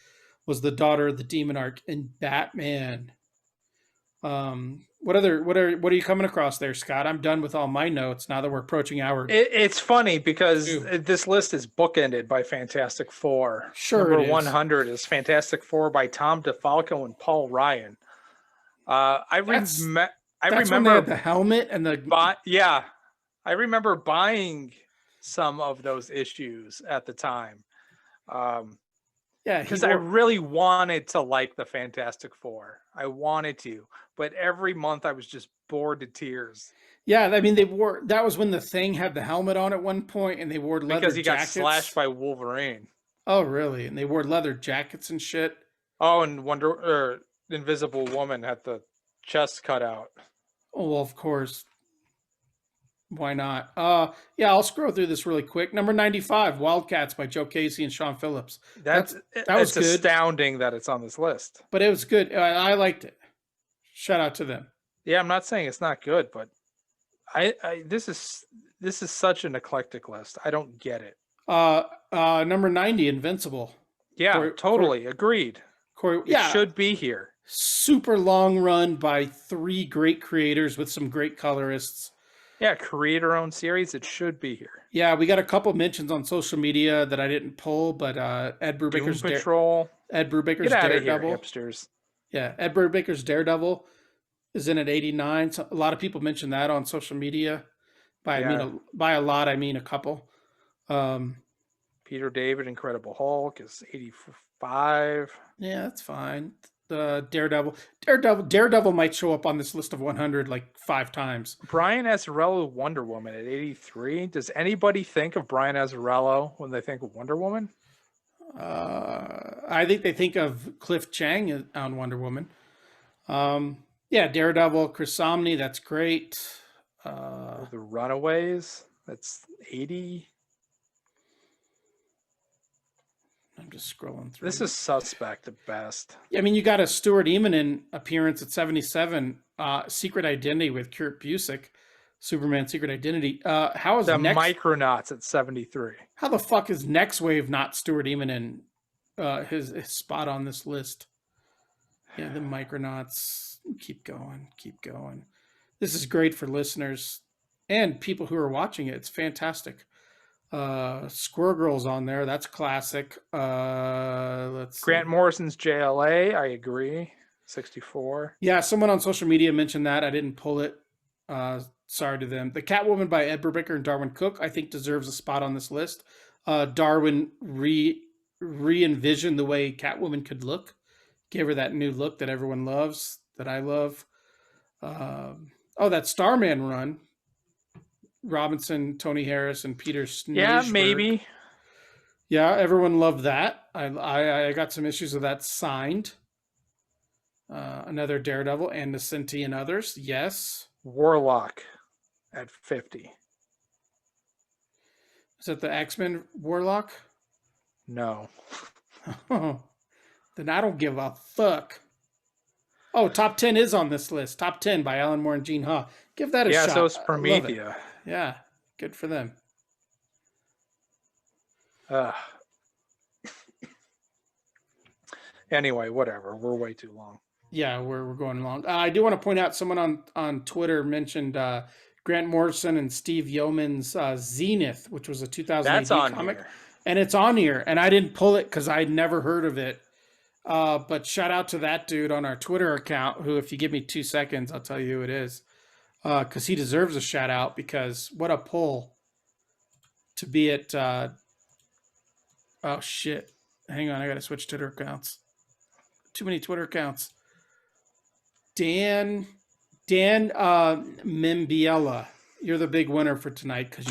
was the daughter of the Demon Arc in Batman. What are you coming across there, Scott? I'm done with all my notes now that we're approaching our. It's funny because this list is bookended by Fantastic Four. Sure, Number 100 is Fantastic Four by Tom DeFalco and Paul Ryan. I remember when they had the helmet and the. Yeah, I remember buying some of those issues at the time. Yeah, because I really wanted to like the Fantastic Four. I wanted to, but every month I was just bored to tears. Yeah, I mean that was when the Thing had the helmet on at one point, and they wore leather because he jackets. got slashed by Wolverine. Oh, really? And they wore leather jackets and shit. Oh, and Invisible Woman had the chest cut out. Oh, well, of course. Why not? Yeah, I'll scroll through this really quick. Number 95, Wildcats by Joe Casey and Sean Phillips. That was good. Astounding that it's on this list. But it was good. I liked it. Shout out to them. Yeah, I'm not saying it's not good, but this is such an eclectic list. I don't get it. Number 90, Invincible. Yeah, totally agreed. It should be here. Super long run by 3 great creators with some great colorists. Yeah, creator-owned series. It should be here. Yeah, we got a couple mentions on social media that I didn't pull, but Ed Brubaker's Doom Patrol. Ed Brubaker's Get out Daredevil. of here, hipsters. Yeah, Ed Brubaker's Daredevil is in at 89. So a lot of people mention that on social media. By a lot, I mean a couple. Peter David, Incredible Hulk is 85. Yeah, that's fine. Daredevil might show up on this list of 100 like 5 times. Brian Azzarello, Wonder Woman at 83. Does anybody think of Brian Azzarello when they think of Wonder Woman? I think they think of Cliff Chang on Wonder Woman. Yeah, Daredevil, Chris Samnee, that's great. The Runaways, that's 80. I'm just scrolling through. This is suspect at best. I mean, you got a Stuart Eminem appearance at 77, Secret Identity with Kurt Busiek, Superman Secret Identity. How is the Micronauts at 73? How the fuck is Next Wave not Stuart Eminem his spot on this list? Yeah, the Micronauts. Keep going. This is great for listeners and people who are watching it. It's fantastic. Squirrel Girl's on there. That's classic. Let's see. Grant Morrison's JLA. I agree. 64. Yeah, someone on social media mentioned that. I didn't pull it. Sorry to them. The Catwoman by Ed Brubaker and Darwin Cook, I think, deserves a spot on this list. Darwin re-envisioned the way Catwoman could look. Gave her that new look that everyone loves, that I love. Oh, that Starman run. Robinson, Tony Harris, and Peter Yeah, Snageberg. maybe. Yeah, everyone loved that. I got some issues with that signed. Another Daredevil and Nacinti and others. Yes. Warlock at 50. Is that the X-Men Warlock? No. Then I don't give a fuck. Oh, top 10 is on this list. Top 10 by Alan Moore and Gene Ha. Give that a Yeah, so shot. it's I love it. Promethea. Yeah, good for them. Anyway, whatever. We're way too long. Yeah, we're going along. I do want to point out someone on Twitter mentioned Grant Morrison and Steve Yeoman's Zenith, which was a 2000 That's AD on comic. here. And it's on here. And I didn't pull it because I'd never heard of it. But shout out to that dude on our Twitter account who, if you give me 2 seconds, I'll tell you who it is. Because he deserves a shout out because what a pull to be at... oh, shit. Hang on, I got to switch Twitter accounts. Too many Twitter accounts. Dan Mimbiella, you're the big winner for tonight because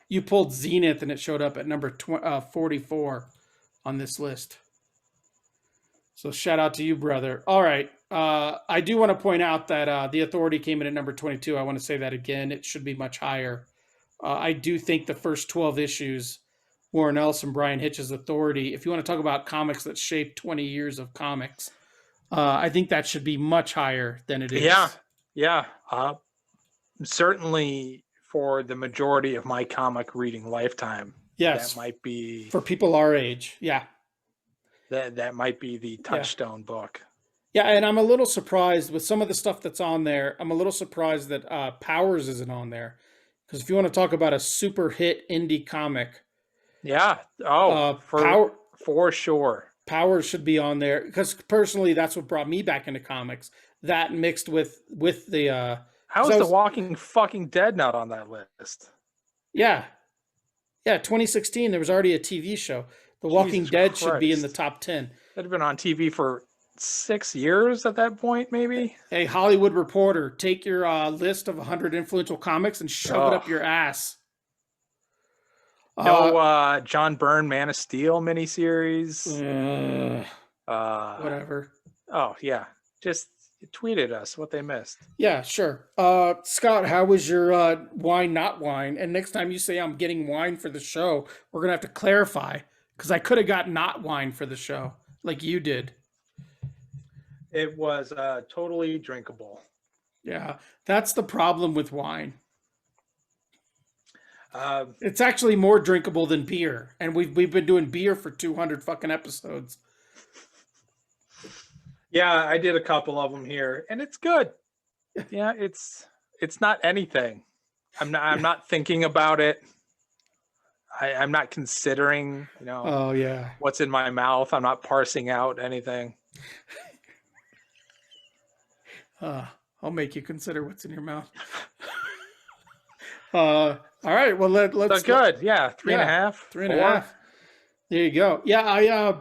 you pulled Zenith and it showed up at number 44 on this list. So shout out to you, brother. All right, I do want to point out that the Authority came in at number 22. I want to say that again. It should be much higher. I do think the first 12 issues, Warren Ellis and Brian Hitch's Authority. If you want to talk about comics that shaped 20 years of comics. I think that should be much higher than it is. Yeah. Certainly for the majority of my comic reading lifetime. Yes. That might be... For people our age, yeah. That might be the touchstone book. Yeah, and I'm a little surprised with some of the stuff that's on there. I'm a little surprised that Powers isn't on there. Because if you want to talk about a super hit indie comic... Yeah. Oh, for sure. Powers should be on there because personally, that's what brought me back into comics. That mixed with the. How is The Walking fucking Dead not on that list? Yeah, 2016. There was already a TV show. The Walking Dead should be in the top 10. That had been on TV for 6 years at that point, maybe. Hey, Hollywood Reporter, take your list of 100 influential comics and shove it up your ass. No, John Byrne, Man of Steel miniseries. Whatever. Oh, yeah. Just tweeted us what they missed. Yeah, sure. Scott, how was your wine, not wine? And next time you say I'm getting wine for the show, we're going to have to clarify because I could have got not wine for the show like you did. It was totally drinkable. Yeah, that's the problem with wine. It's actually more drinkable than beer, and we've been doing beer for 200 fucking episodes. Yeah, I did a couple of them here, and it's good. Yeah, it's not anything. I'm not thinking about it. I'm not considering, Oh yeah, what's in my mouth. I'm not parsing out anything. I'll make you consider what's in your mouth. All right. Well, let's. So good. Yeah, 3.5. 3.5. There you go. Yeah,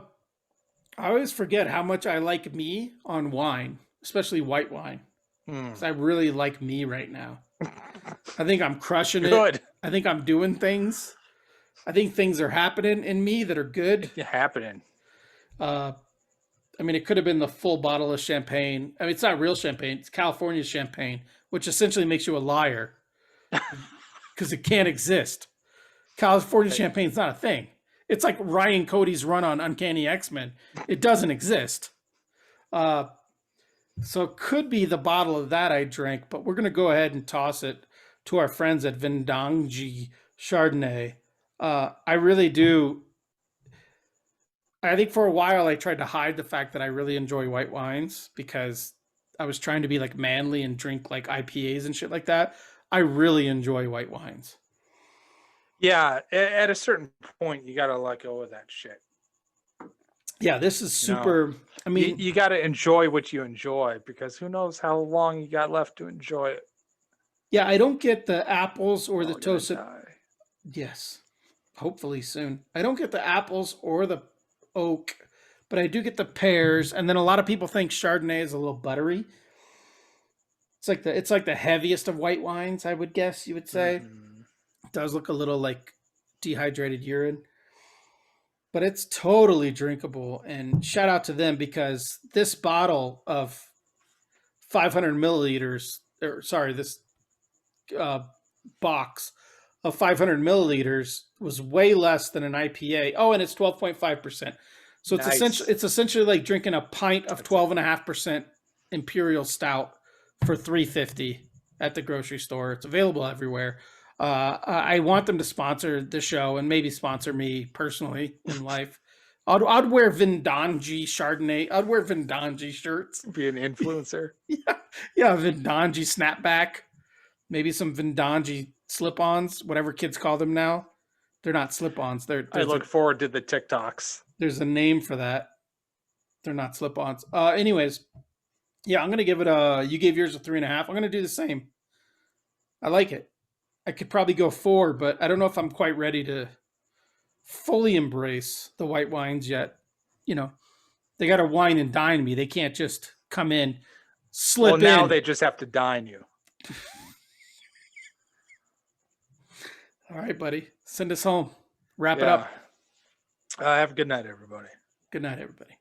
I always forget how much I like me on wine, especially white wine. Because I really like me right now. I think I'm crushing it. Good. I think I'm doing things. I think things are happening in me that are good. Happening. I mean, it could have been the full bottle of champagne. I mean, it's not real champagne. It's California champagne, which essentially makes you a liar because it can't exist. California champagne's not a thing. It's like Ryan Cody's run on Uncanny X-Men. It doesn't exist. So it could be the bottle of that I drank, but we're going to go ahead and toss it to our friends at Vendange Chardonnay. I really do. I think for a while I tried to hide the fact that I really enjoy white wines because I was trying to be like manly and drink like IPAs and shit like that. I really enjoy white wines. Yeah, at a certain point, you got to let go of that shit. Yeah, this is super. I mean, you got to enjoy what you enjoy because who knows how long you got left to enjoy it. Yeah, I don't get the apples or the toasted. Yes, hopefully soon. I don't get the apples or the oak, but I do get the pears. And then a lot of people think Chardonnay is a little buttery. It's like the heaviest of white wines, I would guess you would say. Hmm. It does look a little like dehydrated urine, but it's totally drinkable. And shout out to them because this bottle of 500 milliliters, or sorry, this uh, box of 500 milliliters was way less than an IPA. Oh, and it's 12.5%. So Nice. it's essentially like drinking a pint of That's it. 12.5% imperial stout for 350 at the grocery store. It's available everywhere. I want them to sponsor the show and maybe sponsor me personally in life. I'd wear Vindanji Chardonnay. I'd wear Vindanji shirts. Be an influencer. Yeah, yeah, Vindanji snapback. Maybe some Vindanji slip-ons, whatever kids call them now. They're not slip-ons. I look forward to the TikToks. There's a name for that. They're not slip-ons. Anyways, yeah, I'm gonna give it a. You gave yours a 3.5. I'm gonna do the same. I like it. I could probably go 4, but I don't know if I'm quite ready to fully embrace the white wines yet. You know, they got to wine and dine me. They can't just come in, Well, slip now in. they just have to dine you. All right, buddy. Send us home. Wrap it Yeah. up. Have a good night, everybody. Good night, everybody.